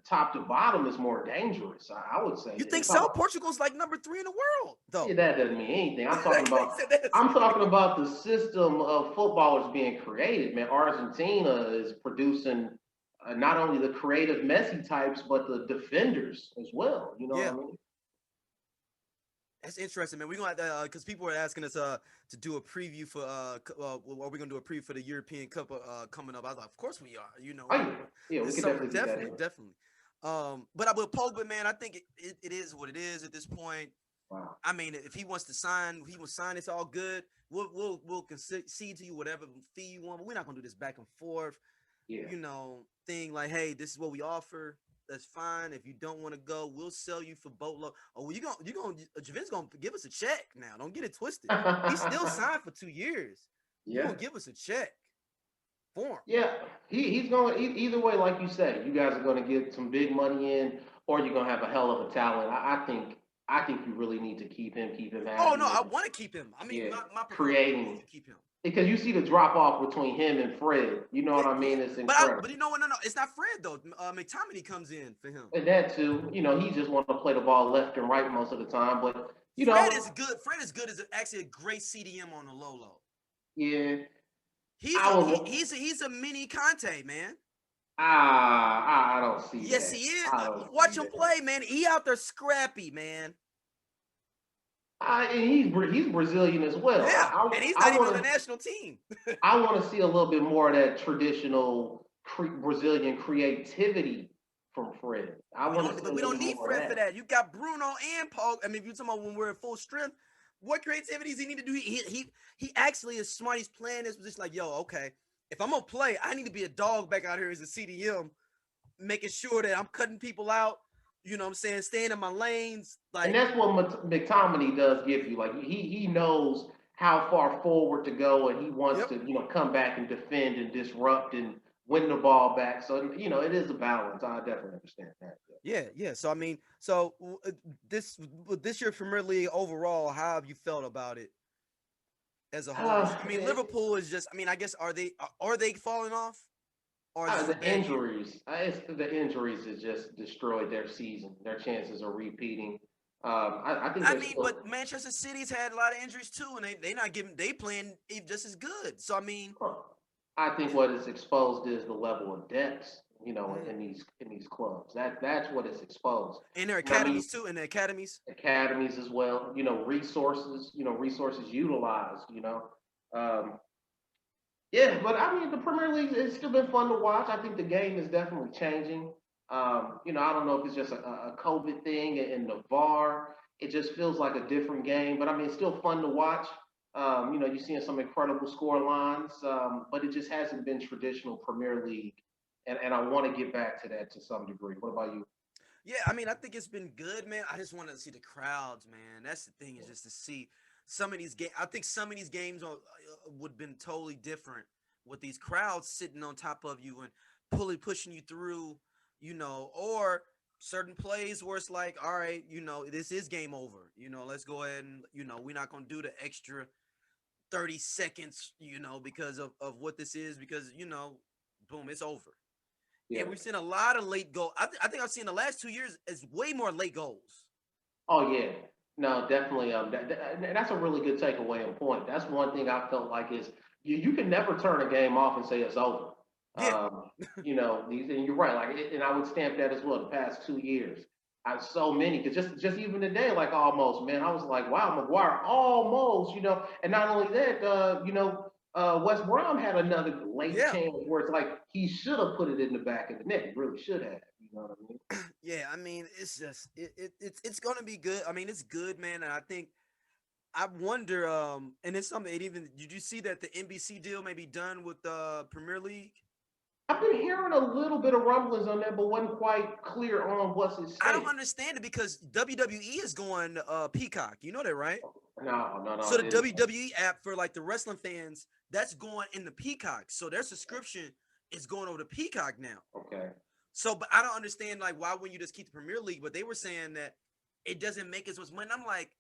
top to bottom, is more dangerous. I would say. You think so? Portugal's like number 3 in the world, though. Yeah, that doesn't mean anything. I'm talking about the system of footballers being created. Man, Argentina is producing. Not only the creative Messi types, but the defenders as well. You know what I mean? That's interesting, man. We're gonna have to, because people are asking us to do a preview for are we gonna do a preview for the European Cup coming up? I was like, of course we are. We can definitely. But with Pogba, man, I think it is what it is at this point. Wow. I mean, if he wants to sign, it's all good. We'll concede to you whatever fee you want, but we're not gonna do this back and forth. Yeah. Thing like, hey, this is what we offer. That's fine. If you don't want to go, we'll sell you for boatload. Oh, well, Juventus gonna give us a check now. Don't get it twisted. He's still signed for 2 years. You're gonna give us a check for him. Yeah, he's going either way. Like you said, you guys are going to get some big money in, or you're going to have a hell of a talent. I think you really need to keep him happy. Oh no, I want to keep him. I mean, my creating to keep him. Because you see the drop off between him and Fred. You know what I mean? It's incredible. But you know what? No, it's not Fred though. McTominay comes in for him. And that too. He just wants to play the ball left and right most of the time. But Fred is good. Fred is good as actually a great CDM on the low. Yeah. He's a mini Conte, man. I don't see that. Yes, he is. Watch him play, man. He out there scrappy, man. And he's Brazilian as well. Yeah, and he's not even on the national team. I want to see a little bit more of that traditional Brazilian creativity from Fred. We don't need Fred for that. You got Bruno and Paul. I mean, if you're talking about when we're at full strength, what creativity does he need to do? He actually is smart. He's playing this position like, yo, okay, if I'm gonna play, I need to be a dog back out here as a CDM, making sure that I'm cutting people out. You know what I'm saying? Staying in my lanes. And that's what McTominay does give you. Like he knows how far forward to go, and he wants to, come back and defend and disrupt and win the ball back. So, it is a balance. I definitely understand that. Yeah. So, I mean, this year Premier League overall, how have you felt about it as a whole? I mean, Liverpool is just, I guess, are they falling off? Or the injuries. The injuries has just destroyed their season. Their chances of repeating. I think. But Manchester City's had a lot of injuries too, and they playing just as good. So I mean, I think what is exposed is the level of depth. In these clubs. That's what is exposed. In their academies too. In their academies. Academies as well. Resources. Resources utilized. Yeah, but I mean, the Premier League, it's still been fun to watch. I think the game is definitely changing. I don't know if it's just a COVID thing and the VAR. It just feels like a different game, but I mean, it's still fun to watch. You're seeing some incredible score lines, but it just hasn't been traditional Premier League. And I want to get back to that to some degree. What about you? Yeah, I mean, I think it's been good, man. I just want to see the crowds, man. That's the thing, is just to see some of these games. I think some of these games would have been totally different with these crowds sitting on top of you and pushing you through, or certain plays where it's like, all right, this is game over. Let's go ahead and, we're not going to do the extra 30 seconds, because of what this is, because, boom, it's over. Yeah. And we've seen a lot of late goals. I think I've seen the last 2 years is way more late goals. Oh yeah, no, definitely. That's a really good takeaway and point. That's one thing I felt like is you can never turn a game off and say it's over. Yeah. And you're right. And I would stamp that as well. The past 2 years, I've so many. Cause just even today, like almost, man, I was like, wow, Maguire almost, And not only that, West Brom had another late Yeah. chance where it's like he should have put it in the back of the net. He really should have. You know what I mean? Yeah, I mean, it's just it's gonna be good. I mean, it's good, man. And I wonder, and it's something. Did you see that the NBC deal may be done with the Premier League? I've been hearing a little bit of rumblings on that, but wasn't quite clear on what's at I don't stake. understand it because WWE is going Peacock. You know that, right? No, So I the didn't. WWE app for like the wrestling fans, that's going in the Peacock. So their subscription is going over to Peacock now. Okay. So, but I don't understand like why wouldn't you just keep the Premier League? But they were saying that it doesn't make as much money. I'm like,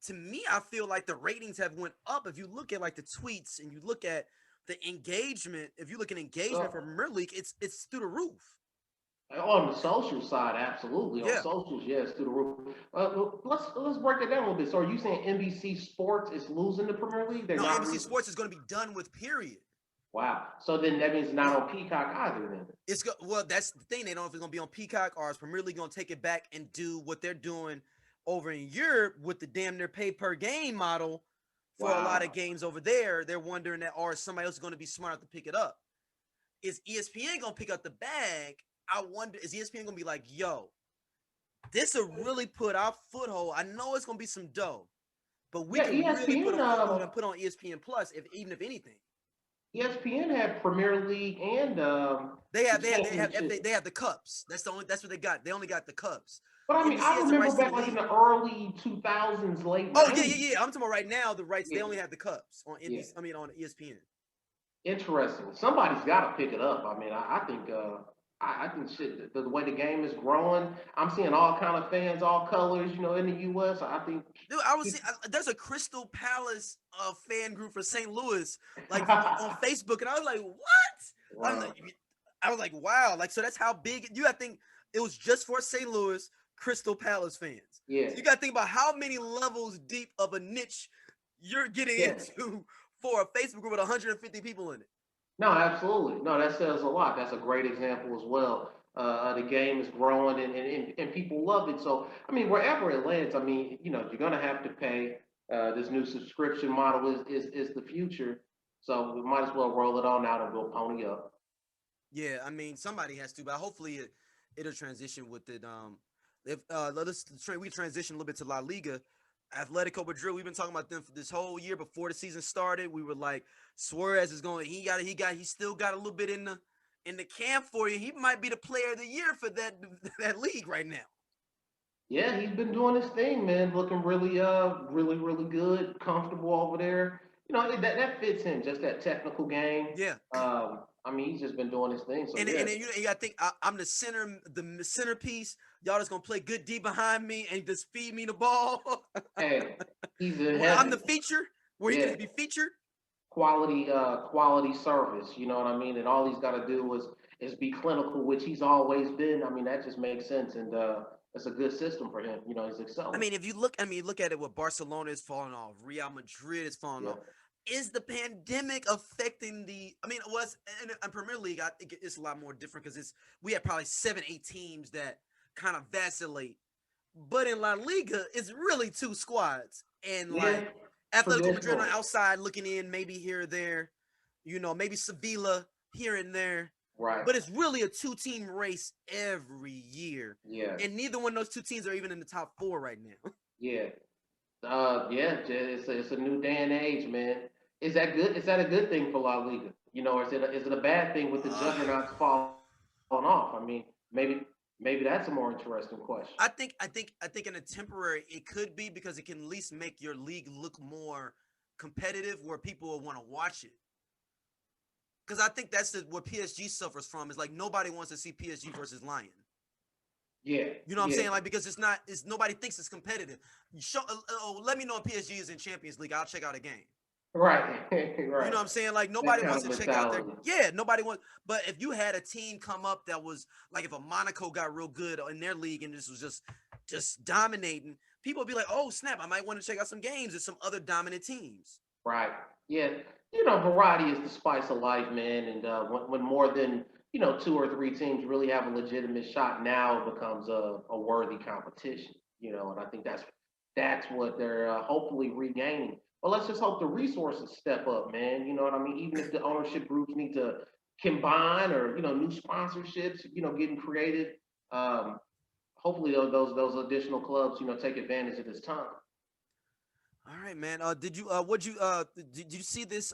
to me, I feel like the ratings have went up. If you look at like the tweets and you look at the engagement, if you look at engagement for Premier League, it's through the roof. On the social side, absolutely. On Yeah. socials, yes, through the roof. Let's break that down a little bit. So, are you saying NBC Sports is losing the Premier League? They're No, not. NBC Sports is going to be done with. Period. Wow. So then that means it's not on Peacock either. Then. Well, that's the thing. They don't know if it's going to be on Peacock or is Premier League going to take it back and do what they're doing over in Europe with the damn near pay per game model for a lot of games over there. They're wondering that, or is somebody else going to be smart enough to pick it up? Is ESPN going to pick up the bag? I wonder, is ESPN going to be like, yo, this will really put our foothold. I know it's going to be some dough, but we can ESPN, really put a foothold and put on ESPN Plus, even if anything. ESPN had Premier League and they have the cups. That's what they got. They only got the cups. But I mean, NBC I has the remember rights to back the like in league. the early 2000s, late 90s. Oh yeah. I'm talking about right now. The rights they only have the cups on NBC. Yeah. I mean on ESPN. Interesting. Somebody's got to pick it up. I mean, I think I think shit. The way the game is growing, I'm seeing all kind of fans, all colors. In the U.S. I think. Dude, there's a Crystal Palace fan group for St. Louis, like on Facebook, and I was like, what? Wow. I was like, wow. Like, so that's how big you got to think it was just for St. Louis Crystal Palace fans. Yeah. So you got to think about how many levels deep of a niche you're getting into for a Facebook group with 150 people in it. No, absolutely. No, that says a lot. That's a great example as well. The game is growing and people love it. So, I mean, wherever it lands, I mean, you're going to have to pay. This new subscription model is the future. So we might as well roll it on out and go pony up. Yeah, I mean, somebody has to, but hopefully it'll transition with it. We transition a little bit to La Liga. Atletico Madrid, we've been talking about them for this whole year before the season started. We were like, Suarez is going. He still got a little bit in the camp for you. He might be the player of the year for that league right now. Yeah, he's been doing his thing, man. Looking really, really good, comfortable over there. That fits him. Just that technical game. Yeah. I mean, he's just been doing his thing. So and then you got to think I'm the centerpiece. Y'all just gonna play good D behind me and just feed me the ball. Hey, I'm the feature where he can be featured. Quality service. You know what I mean? And all he's got to do is be clinical, which he's always been. I mean, that just makes sense, and it's a good system for him. He's excelling. I mean, if you look at it, what Barcelona is falling off, Real Madrid is falling off. Is the pandemic affecting it was in Premier League, I think it's a lot more different because we have probably 7-8 teams that kind of vacillate. But in La Liga, it's really 2 squads. And like Atletico Madrid on the outside looking in, maybe here or there, maybe Sevilla here and there. Right. But it's really a 2-team race every year. Yeah. And neither one of those 2 teams are even in the top 4 right now. Yeah. Yeah, it's a new day and age, man. Is that good? Is that a good thing for La Liga? Or is it a bad thing with the Uh, juggernauts falling off? I mean, maybe that's a more interesting question. I think in a temporary it could be because it can at least make your league look more competitive where people will want to watch it. Because I think that's what PSG suffers from is like nobody wants to see PSG versus Lion. Yeah, You know what I'm yeah, saying? Like because it's nobody thinks it's competitive. Let me know if PSG is in Champions League. I'll check out a game. right, You right. know what I'm saying? Like That nobody kind wants of to check out their mentality. yeah, nobody wants. But if you had a team come up that was like if a Monaco got real good in their league and this was just dominating, people would be like, oh snap, I might want to check out some games and some other dominant teams. Right. Yeah. Variety is the spice of life, man. And when more than two or three teams really have a legitimate shot, now it becomes a worthy competition. And I think that's what they're hopefully regaining. But let's just hope the resources step up, man. You know what I mean? Even if the ownership groups need to combine or new sponsorships, getting created. Um, Hopefully those additional clubs, take advantage of this time. All right, man. Did you see this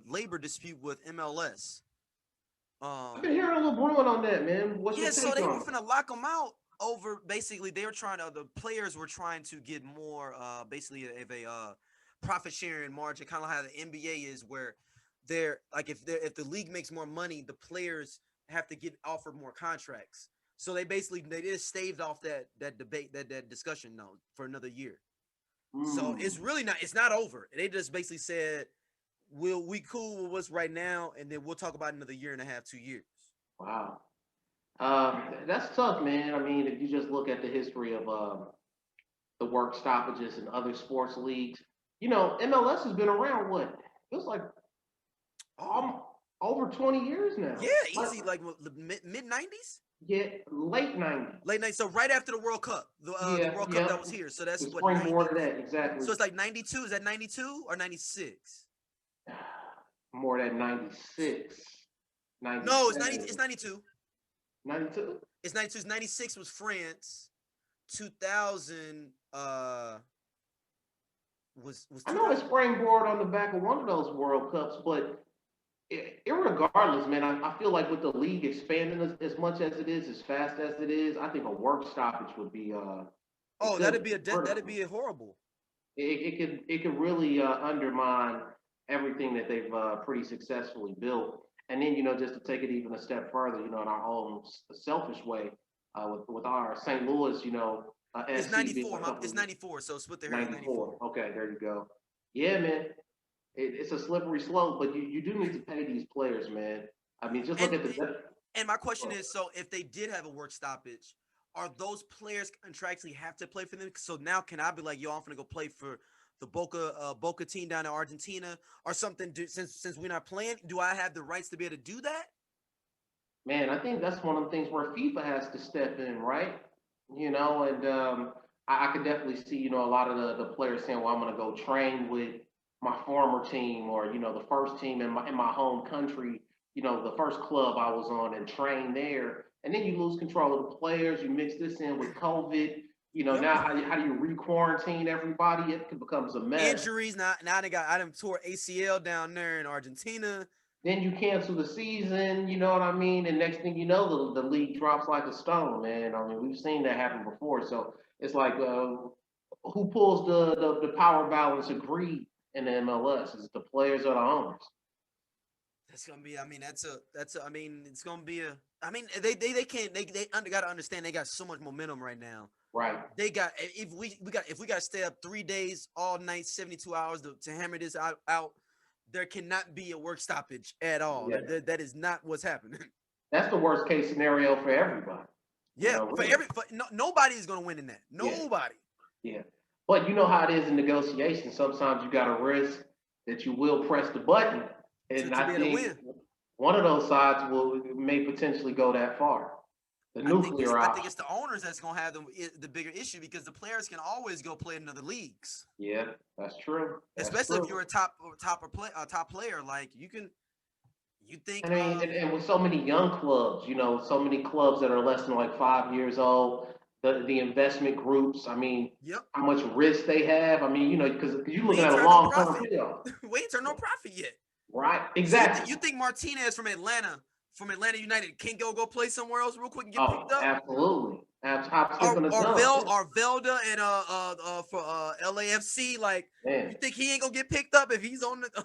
labor dispute with MLS? I've Um been hearing a little brewing on that, man. What's your yeah, so take they were on it? finna lock them out over basically they were trying to the players were trying to get more basically of a profit sharing margin, kind of how the NBA is where they're like if the league makes more money, the players have to get offered more contracts. So they just staved off that debate that discussion though for another year. So it's Mm, really not it's not over. They just basically said we cool with what's right now and then we'll talk about another year and a half, 2 years. wow. That's tough, man. I mean, if you just look at the history of the work stoppages in other sports leagues, MLS has been around what? Feels like Oh, um, over 20 years now. yeah, Like, easy. Like what, the mid nineties, yeah, late 90s. late night. So right after the World Cup, the Yeah, World Cup yeah. that was here. So The that's what springboard 90. of that, exactly. So it's like 92. Is that 92 or 96? More than 96, No, it's 90. 97, It's 92. 92. It's 92. It's 96 was France. 2000 was I know it 2000. springboard on the back of one of those World Cups, but irregardless, man, I feel like with the league expanding as much as it is, as fast as it is, I think a work stoppage would be it Oh, could that'd critical. be a horrible. It could really undermine everything that they've pretty successfully built. And then just to take it even a step further, in our own selfish way, with our St. Louis, It's FC being a 94. couple It's 94. So split the hair is 94. 94. Okay, there you go. Yeah, man, it's a slippery slope, but you do need to pay these players, man. I mean, just look And at the. and my question is, so if they did have a work stoppage, are those players contractually have to play for them? So now can I be like, yo, I'm gonna go play for the Boca team down in Argentina or something? Since we're not playing, do I have the rights to be able to do that? Man, I think that's one of the things where FIFA has to step in, right? And I could definitely see, a lot of the players saying, well, I'm going to go train with my former team or, the first team in my home country, the first club I was on and train there. And then you lose control of the players. You mix this in with COVID. Yep. Now how do you re-quarantine everybody? It becomes a mess. Injuries. Now they got I done tore ACL down there in Argentina. Then you cancel the season, you know what I mean? And next thing you know, the league drops like a stone, man. I mean, we've seen that happen before. So it's like, who pulls the power balance of greed in the MLS? Is it the players or the owners? That's gonna be. I mean, that's. I mean, it's gonna be a. I mean, they can't. They got to understand they got so much momentum right now. Right. They got if we got to stay up 3 days all night 72 hours to hammer this out, there cannot be a work stoppage at all. Yeah. That is not what's happening. That's the worst case scenario for everybody. Yeah, Really. nobody is going to win in that. Yeah. Nobody. Yeah. But you know how it is in negotiations. Sometimes you got to risk that you will press the button. And To be I able to think win. one of those sides may potentially go that far. The nuclear I think option. it's the owners that's going to have the bigger issue because the players can always go play in other leagues. Yeah, that's true. That's Especially if true. you're a top player like you think I mean, and with so many young clubs, so many clubs that are less than like 5 years old. the investment groups. I mean, Yep. how much risk they have. I mean, because you're We looking ain't at a turned no long-term profit. payoff. We ain't turned no profit yet. Right? So Exactly. you think Martinez from Atlanta United can go play somewhere else real quick and get Oh, picked up? absolutely. Hop, skip, and a Or jump. Yeah. Velda and for LAFC, like Man. you think he ain't gonna get picked up if he's on the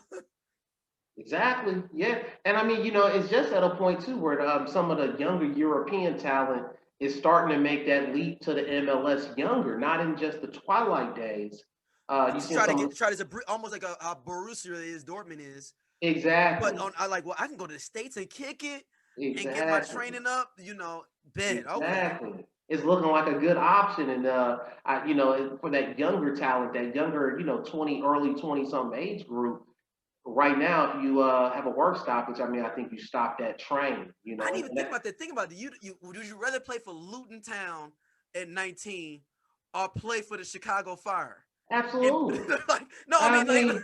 Exactly. Yeah. And I mean, it's just at a point too where some of the younger European talent is starting to make that leap to the MLS younger, not in just the twilight days. You to seen try to some get of to try to almost like a Borussia is Dortmund is. But exactly, I like, well, I can go to the States and kick it and get my exactly, training up, bet. Okay. exactly. It's looking like a good option, and for that younger talent, that younger, 20, early 20 something age group. Right now, if you have a work stoppage, I mean, I think you stop that train. I didn't even think about that. Think about it. Would you rather play for Luton Town at 19 or play for the Chicago Fire? And Absolutely. like, no, I I mean like mean,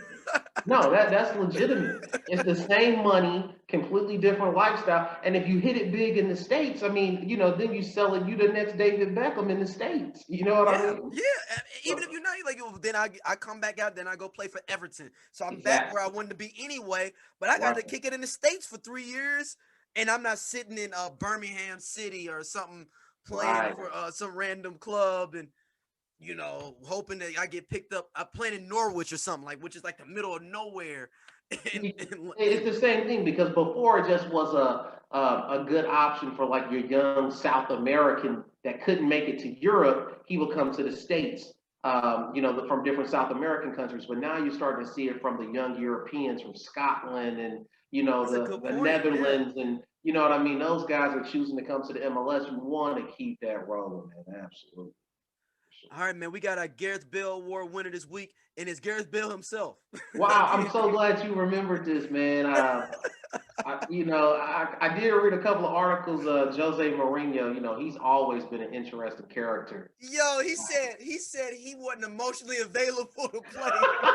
no, that's legitimate. It's the same money, completely different lifestyle. And if you hit it big in the States, I mean, then you sell it, you the next David Beckham in the States. You know what I yeah, mean? yeah. Even if you're not like, then I come back out, then I go play for Everton. So I'm back where I Exactly. wanted to be anyway. But I got Right. to kick it in the States for 3 years, and I'm not sitting in Birmingham City or something playing Right. for some random club and hoping that I get picked up. I'm playing in Norwich or something which is like the middle of nowhere. It's the same thing because before it just was a good option for like your young South American that couldn't make it to Europe. He would come to the States, from different South American countries. But now you're starting to see it from the young Europeans from Scotland and That's a good the point. Yeah. Netherlands and you know what I mean. Those guys are choosing to come to the MLS. You want to keep that rolling, man. Absolutely. All right, man. We got our Gareth Bale Award winner this week, and it's Gareth Bale himself. Wow, I'm so glad you remembered this, man. I did read a couple of articles. Jose Mourinho, he's always been an interesting character. Yo, he said he wasn't emotionally available to play.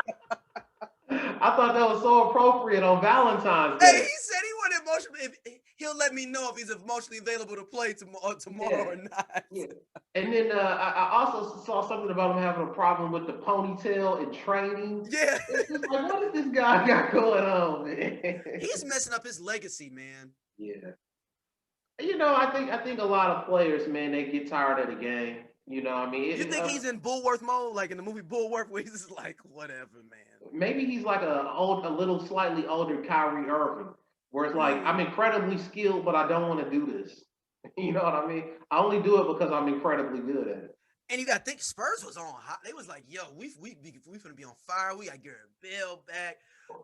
I thought that was so appropriate on Valentine's Hey, Day. he said he wasn't emotionally. He'll let me know if he's emotionally available to play tomorrow Yeah, or not. yeah. And then I also saw something about him having a problem with the ponytail in training. Yeah, It's just like, what does this guy got going on, man? he's messing up his legacy, man. Yeah. I think a lot of players, man, they get tired of the game. I mean, You think he's in Bullworth mode, like in the movie Bullworth, where he's just like, whatever, man. maybe he's like a little slightly older Kyrie Irving, where it's like I'm incredibly skilled, but I don't want to do this. You know what I mean? I only do it because I'm incredibly good at it. And you got to think Spurs was on hot. They was like, yo, we finna be on fire. We got Gareth Bale back.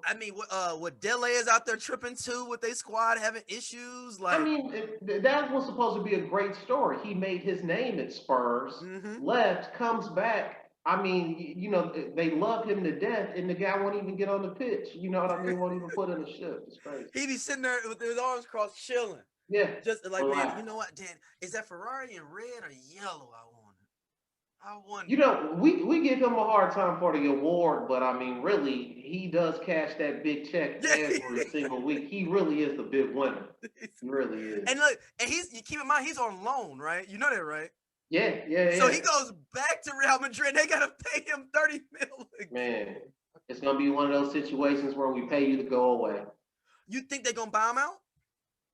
I mean, what Dele is out there tripping too with their squad having issues. I Like, mean, that was supposed to be a great story. He made his name at Spurs, left, comes back. I mean, they love him to death, and the guy won't even get on the pitch. You know what I mean? Won't even put in a shift. It's crazy. he be sitting there with his arms crossed, chilling. Yeah, Just like, man, relax. you know what, Dan? Is that Ferrari in red or yellow? I wonder. We give him a hard time for the award, but I mean, really, he does cash that big check every single week. He really is the big winner. He really is. And look, and you keep in mind he's on loan, right? You know that, right? Yeah, yeah, So yeah. he goes back to Real Madrid. They gotta pay him 30 million. Man, it's gonna be one of those situations where we pay you to go away. You think they're gonna buy him out?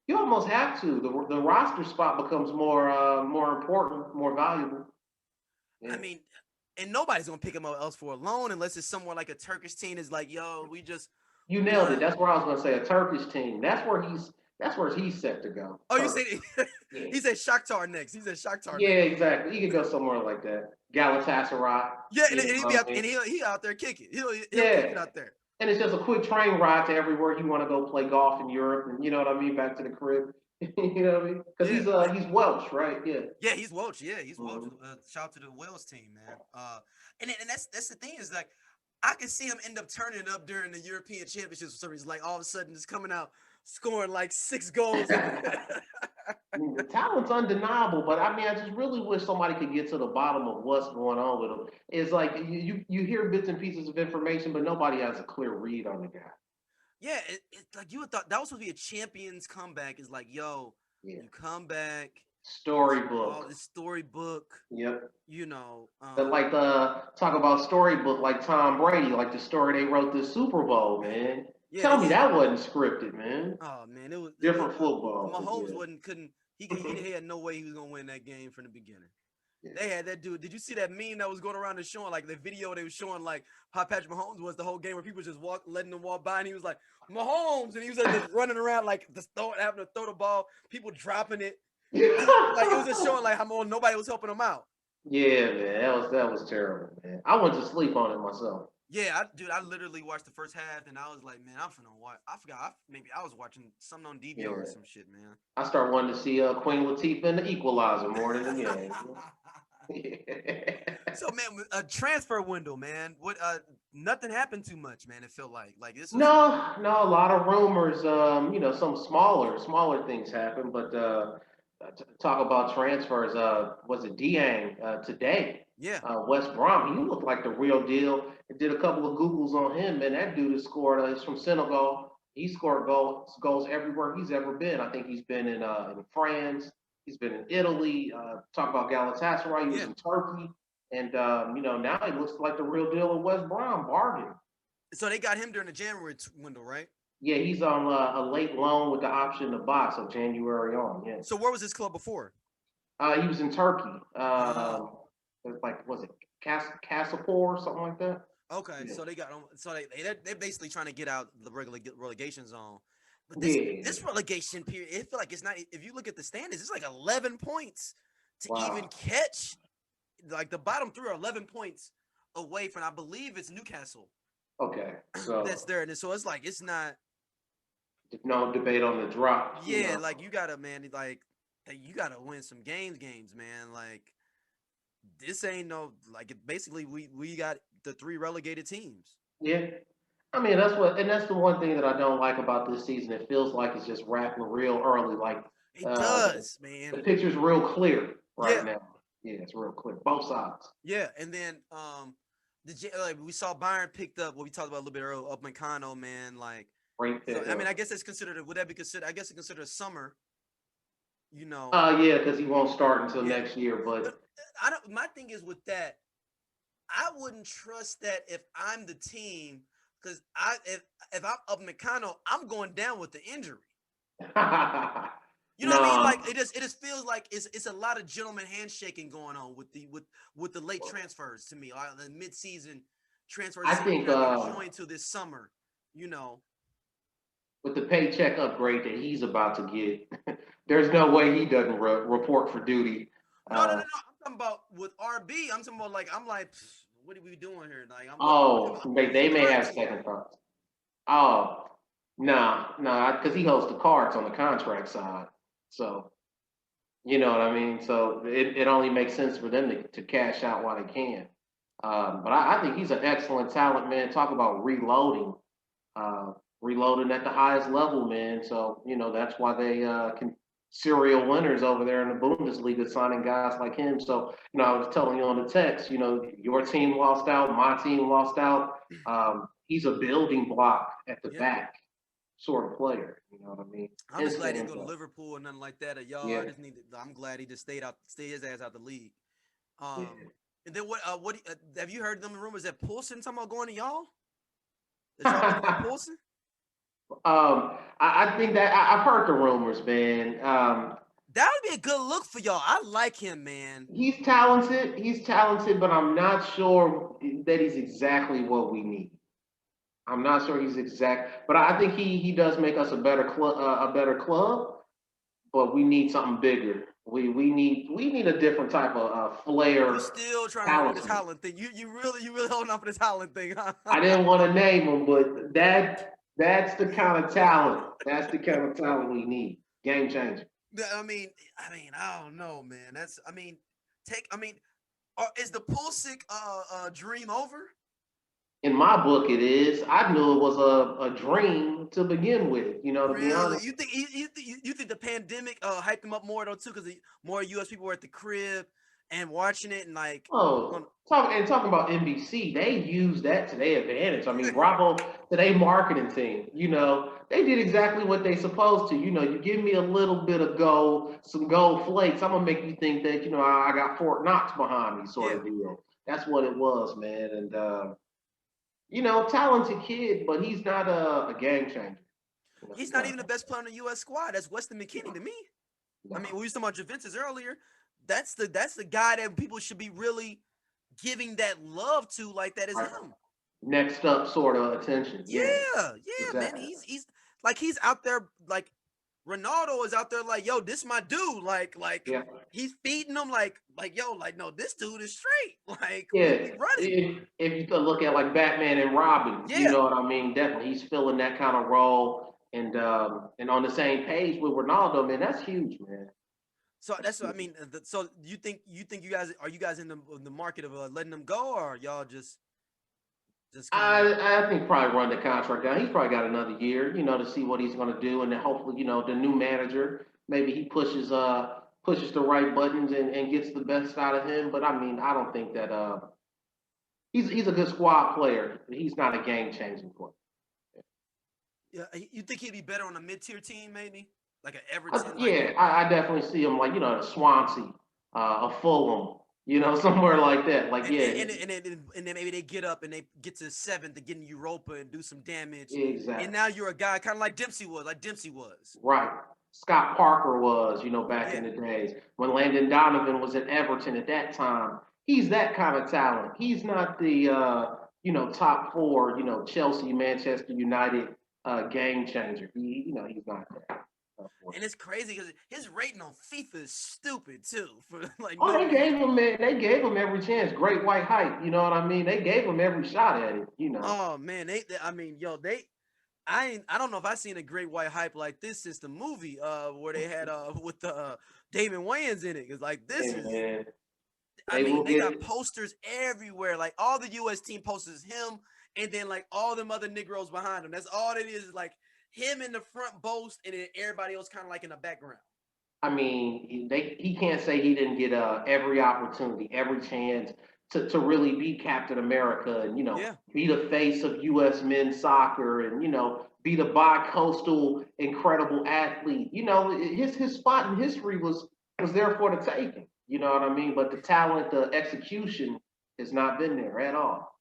You almost have to. The roster spot becomes more important, more valuable. Yeah. I mean, and nobody's gonna pick him up else for a loan unless it's somewhere like a Turkish team is like, yo, we just You nailed it. That's where I was gonna say a Turkish team. That's where he's set to go. Oh, Turk. you said he said Shakhtar next. He said Shakhtar Yeah, next. exactly. He could go somewhere like that. Galatasaray. Yeah, and he out there kicking. He'll kick it out there. And it's just a quick train ride to everywhere you want to go play golf in Europe, and you know what I mean, back to the crib. You know what I mean? Because he's Welsh, right? Yeah. Yeah, he's Welsh. Yeah, he's Welsh. Shout out to the Wales team, man. And that's the thing is like I can see him end up turning it up during the European Championships for some reason. Like all of a sudden, just coming out scoring like 6 goals. I mean, the talent's undeniable, but I mean, I just really wish somebody could get to the bottom of what's going on with him. It's like you hear bits and pieces of information, but nobody has a clear read on the guy. Yeah, it's like you would thought that was supposed to be a champion's comeback. Is like, yo, you come back, Storybook. the storybook. Yep. You know, But like talk about storybook like Tom Brady, like the story they wrote this Super Bowl, man. yeah, Tell me that wasn't scripted, man. oh man, it was Different football. Mahomes Yeah. couldn't he had no way he was gonna win that game from the beginning. Yeah. They had that dude. Did you see that meme that was going around and showing like the video they was showing like how Patrick Mahomes was the whole game where people just letting him walk by and he was like Mahomes and he was like just running around like having to throw the ball, people dropping it. Like it was just showing like how nobody was helping him out. Yeah, man, that was terrible, man. I went to sleep on it myself. Yeah, I literally watched the first half and I was like, man, I'm finna watch. I forgot. Maybe I was watching something on DVR or some shit, man. I started wanting to see Queen Latifah in the Equalizer more than the game. So man, a transfer window, man. What? Nothing happened too much, man. It felt like this. Was... No, a lot of rumors. Some smaller things happened, but talk about transfers. Was it Diagne today? Yeah. West Brom. He looked like the real deal. I did a couple of Googles on him, man. That dude has scored. He's from Senegal. He scored goals everywhere he's ever been. I think he's been in France. He's been in Italy. Talk about Galatasaray. He was in Turkey. And, now he looks like the real deal at West Brom. Bargain. So they got him during the January window, right? Yeah, he's on a late loan with the option to buy, so January on, yeah. So where was his club before? He was in Turkey. Was it Kasapor or something like that? Okay, yeah. So they got so they're basically trying to get out the relegation zone. But this relegation period, it feel like it's not. If you look at the standings, it's like 11 points to even catch. Like the bottom three are 11 points away from, I believe it's Newcastle. Okay, so that's there, and so it's like it's not. No debate on the drop. Yeah, like you gotta, man. Like you gotta win some games, man. Like this ain't no like. Basically, we got the 3 relegated teams. Yeah. I mean, that's the one thing that I don't like about this season. It feels like it's just wrapping real early. Like it does, man. The picture's real clear now. Yeah, it's real clear, both sides. Yeah, and then we saw Bayern picked up what we talked about a little bit earlier, Upamecano, man. Like, so, I mean, I guess it's considered. Would that be considered? I guess it's considered a summer. You know. Yeah, because he won't start until next year. But I don't. My thing is with that, I wouldn't trust that if I'm the team. Because if I'm Upamecano, I'm going down with the injury. You know what I mean? Like it just feels like it's a lot of gentleman handshaking going on with the late transfers to me, or the mid-season transfers. I think joined to this summer. You know, with the paycheck upgrade that he's about to get, there's no way he doesn't report for duty. No. I'm talking about with RB. I'm talking about I'm like. What are we doing here? Like, they may have second thoughts. Oh, no, because he holds the cards on the contract side. So, you know what I mean? So it only makes sense for them to cash out while they can. But I think he's an excellent talent, man. Talk about reloading at the highest level, man. So, that's why they can serial winners over there in the Bundesliga signing guys like him. So, I was telling you on the text, your team lost out, my team lost out. He's a building block at the back sort of player. You know what I mean? I'm just glad he didn't go to Liverpool or nothing like that. I'm glad he just stay his ass out the league. And then what have you heard them rumors that Poulsen talking about going to y'all? Is y'all about Poulsen? I think that I've heard the rumors, man. That would be a good look for y'all. I like him, man. He's talented, but I'm not sure that he's exactly what we need. I'm not sure he's exact, but I think he does make us a better club. But we need something bigger. We need a different type of flair. You're still trying to run this Holland thing. You really holding on for this Holland thing, huh? I didn't want to name him, but that's the kind of talent. That's the kind of talent we need. Game changer. I mean, I don't know, man. Is the Pulisic dream over? In my book, it is. I knew it was a dream to begin with. To be honest. You think the pandemic hyped him up more though too, because more U.S. people were at the crib. and watching it and like, talking about NBC, they use that to their advantage. I mean, bravo to their marketing team. They did exactly what they supposed to. You give me a little bit of gold, some gold flakes, I'm gonna make you think that I got Fort Knox behind me, sort of deal. That's what it was, man. And talented kid, but he's not a game changer. He's not even the best player on the U.S. squad. That's Weston McKennie to me. I mean, we were talking about Juventus earlier. That's the guy that people should be really giving that love to, like that is him. Next up, sort of attention. Yeah, exactly. Man. He's out there like Ronaldo is out there like, yo, this my dude. Like he's feeding them like yo, like no, this dude is straight. Like running. If you could look at like Batman and Robin, you know what I mean? Definitely, he's filling that kind of role. And on the same page with Ronaldo, man, that's huge, man. So that's what I mean. So you think you guys are you guys in the market of letting them go, or y'all just? I think probably run the contract down. He's probably got another year, to see what he's going to do, and then hopefully, the new manager maybe he pushes the right buttons and gets the best out of him. But I mean, I don't think that he's a good squad player. But he's not a game changing player. Yeah, you think he'd be better on a mid-tier team, maybe like an Everton? I definitely see him like a Swansea, a Fulham, somewhere like that. Like and then maybe they get up and they get to 7th to get in Europa and do some damage. Exactly. And now you're a guy kind of like Dempsey was, Right. Scott Parker was, back in the days when Landon Donovan was at Everton at that time. He's that kind of talent. He's not the top 4, Chelsea, Manchester United game changer. He's not that. And it's crazy because his rating on FIFA is stupid too. They gave him every chance. Great white hype, you know what I mean? They gave him every shot at it, Oh man, I don't know if I've seen a great white hype like this since the movie where they had with Damon Wayans in it. Cause like this is, they got posters everywhere. Like all the U.S. team posters him, and then like all them other Negroes behind him. That's all it is like him in the front boast, and then everybody else kind of like in the background. I mean, he can't say he didn't get every opportunity, every chance to really be Captain America and, be the face of U.S. men's soccer and, be the bi-coastal incredible athlete. His spot in history was there for the taking. You know what I mean? But the talent, the execution has not been there at all.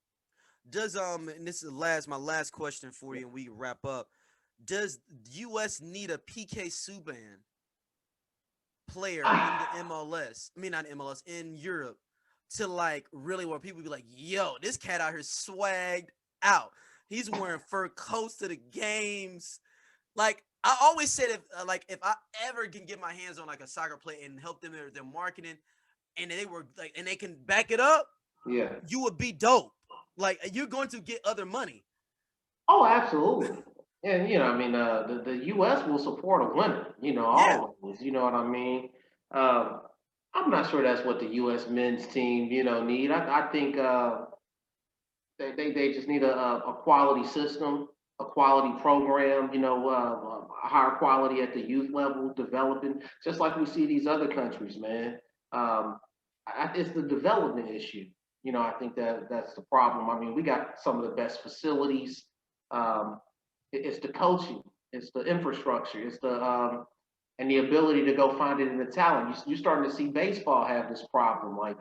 Does and this is my last question for you, and we wrap up. Does U.S. need a PK Subban player in the MLS? I mean, not MLS, in Europe, to like really where people be like, yo, this cat out here swagged out. He's wearing fur coats to the games. Like I always said, if I ever can get my hands on like a soccer player and help them with their marketing, and they were like, and they can back it up, you would be dope. Like you're going to get other money. Oh, absolutely. And the U.S. will support a winner. Always. You know what I mean? I'm not sure that's what the U.S. men's team, need. I think they just need a quality system, a quality program. A higher quality at the youth level, developing, just like we see these other countries, man. It's the development issue. I think that's the problem. I mean, we got some of the best facilities. It's the coaching, it's the infrastructure, it's the and the ability to go find it in the talent. You're starting to see baseball have this problem, like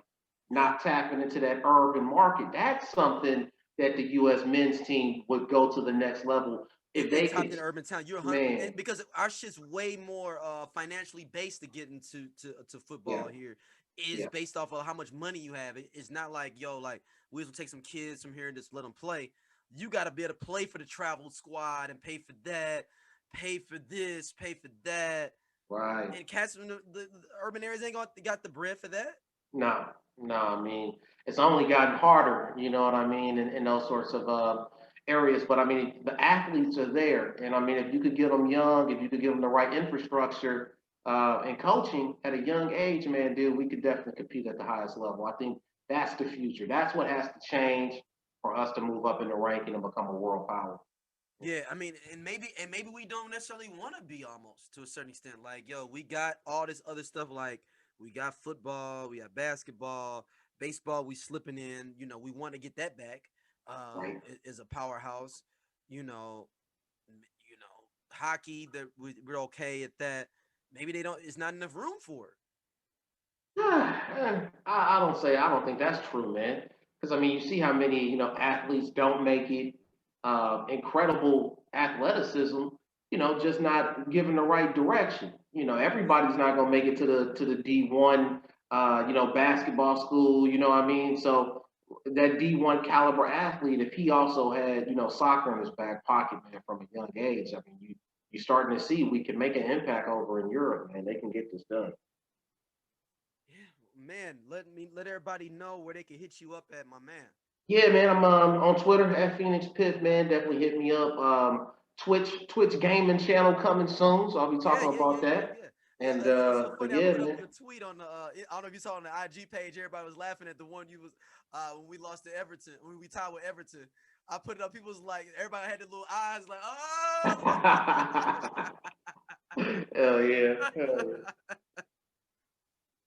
not tapping into that urban market. That's something that the U.S. men's team would go to the next level if they tapped into urban talent. You're 100 because our shit's way more financially based to get into to football here. Is based off of how much money you have. It's not like, yo, like we will take some kids from here and just let them play. You got to be able to play for the travel squad and pay for that, pay for this, pay for that. Right. And cats from the urban areas ain't got the bread for that. No. I mean, it's only gotten harder, you know what I mean, in those sorts of areas. But I mean, the athletes are there. And I mean, if you could get them young, if you could give them the right infrastructure and coaching at a young age, man, dude, we could definitely compete at the highest level. I think that's the future. That's what has to change for us to move up in the ranking and become a world power. Yeah, I mean, and maybe we don't necessarily want to be almost to a certain extent. Like, yo, we got all this other stuff. Like, We got football, we got basketball, baseball. We slipping in. You know, we want to get that back. Right. Is a powerhouse. You know, hockey. That we're okay at that. Maybe they don't. It's not enough room for it. I don't think that's true, man. Because I mean, you see how many athletes don't make it. Incredible athleticism, just not given the right direction. Everybody's not gonna make it to the D1, basketball school. You know what I mean? So that D1 caliber athlete, if he also had soccer in his back pocket, man, from a young age, I mean, you're starting to see we can make an impact over in Europe, man. They can get this done. Yeah, man. Let everybody know where they can hit you up at, my man. Yeah, man, I'm on Twitter at Phoenix Pitt, man. Definitely hit me up. Twitch gaming channel coming soon, so I'll be Yeah, talking yeah, yeah, about yeah, that. yeah. Yeah, And it's so but funny. I yeah, put up man. the tweet on the. I don't know if you saw on the IG page. Everybody was laughing at the one you was when we lost to Everton. When we tied with Everton, I put it up. People was like, everybody had the little eyes, like, Hell yeah. Hell yeah. oh.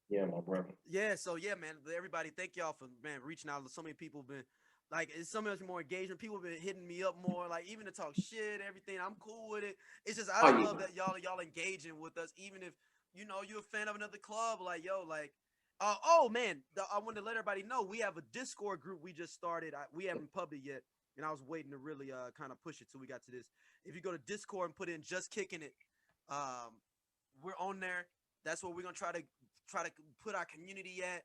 Yeah, my brother. Yeah, so yeah, man. Everybody, thank y'all for reaching out. So many people been like, it's so much more engagement. People been hitting me up more, like even to talk shit, everything. I'm cool with it. It's just I Oh just yeah. love that y'all engaging with us, even if you're a fan of another club. Like yo, like oh man, I wanted to let everybody know we have a Discord group we just started. We haven't public yet, and I was waiting to really kind of push it till we got to this. If you go to Discord and put in just kicking it, um, we're on there. That's where we're gonna try to put our community at.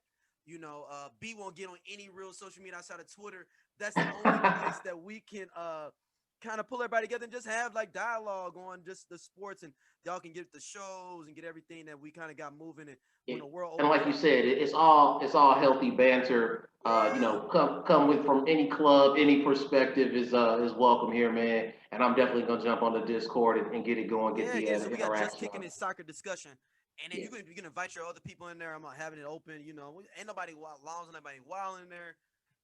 B won't get on any real social media outside of Twitter. That's the only place that we can kind of pull everybody together and just have like dialogue on just the sports, and y'all can get the shows and get everything that we kind of got moving. And when Yeah. the world And opens like you up, said, it's all healthy banter. yeah, Come with from any club, any perspective is welcome here, man. And I'm definitely gonna jump on the Discord and get it going, get yeah, the yeah. So we got just interaction kicking on. this soccer discussion. And then Yeah, you can invite your other people in there. I'm not having it open. Ain't nobody lounge, nobody wild in there.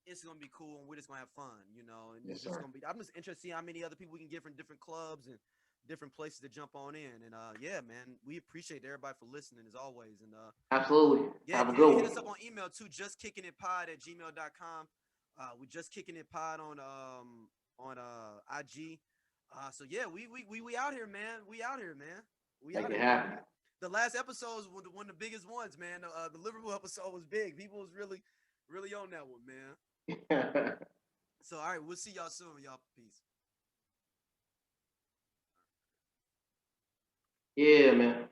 It's gonna be cool, and we're just gonna have fun. And yes, it's just sir. gonna be. I'm just interested to see how many other people we can get from different clubs and different places to jump on in. And yeah, man, we appreciate everybody for listening as always. And Absolutely. yeah, Have a good hit one. us up on email too. Justkickingitpod@gmail.com. We just kicking it pod on IG. So yeah, we out here, man. We out here, man. We Make out it here, man. happen. The last episodes were one of the biggest ones, man. The Liverpool episode was big. People was really on that one, man. So all right, we'll see y'all soon, y'all. Peace. Yeah, man.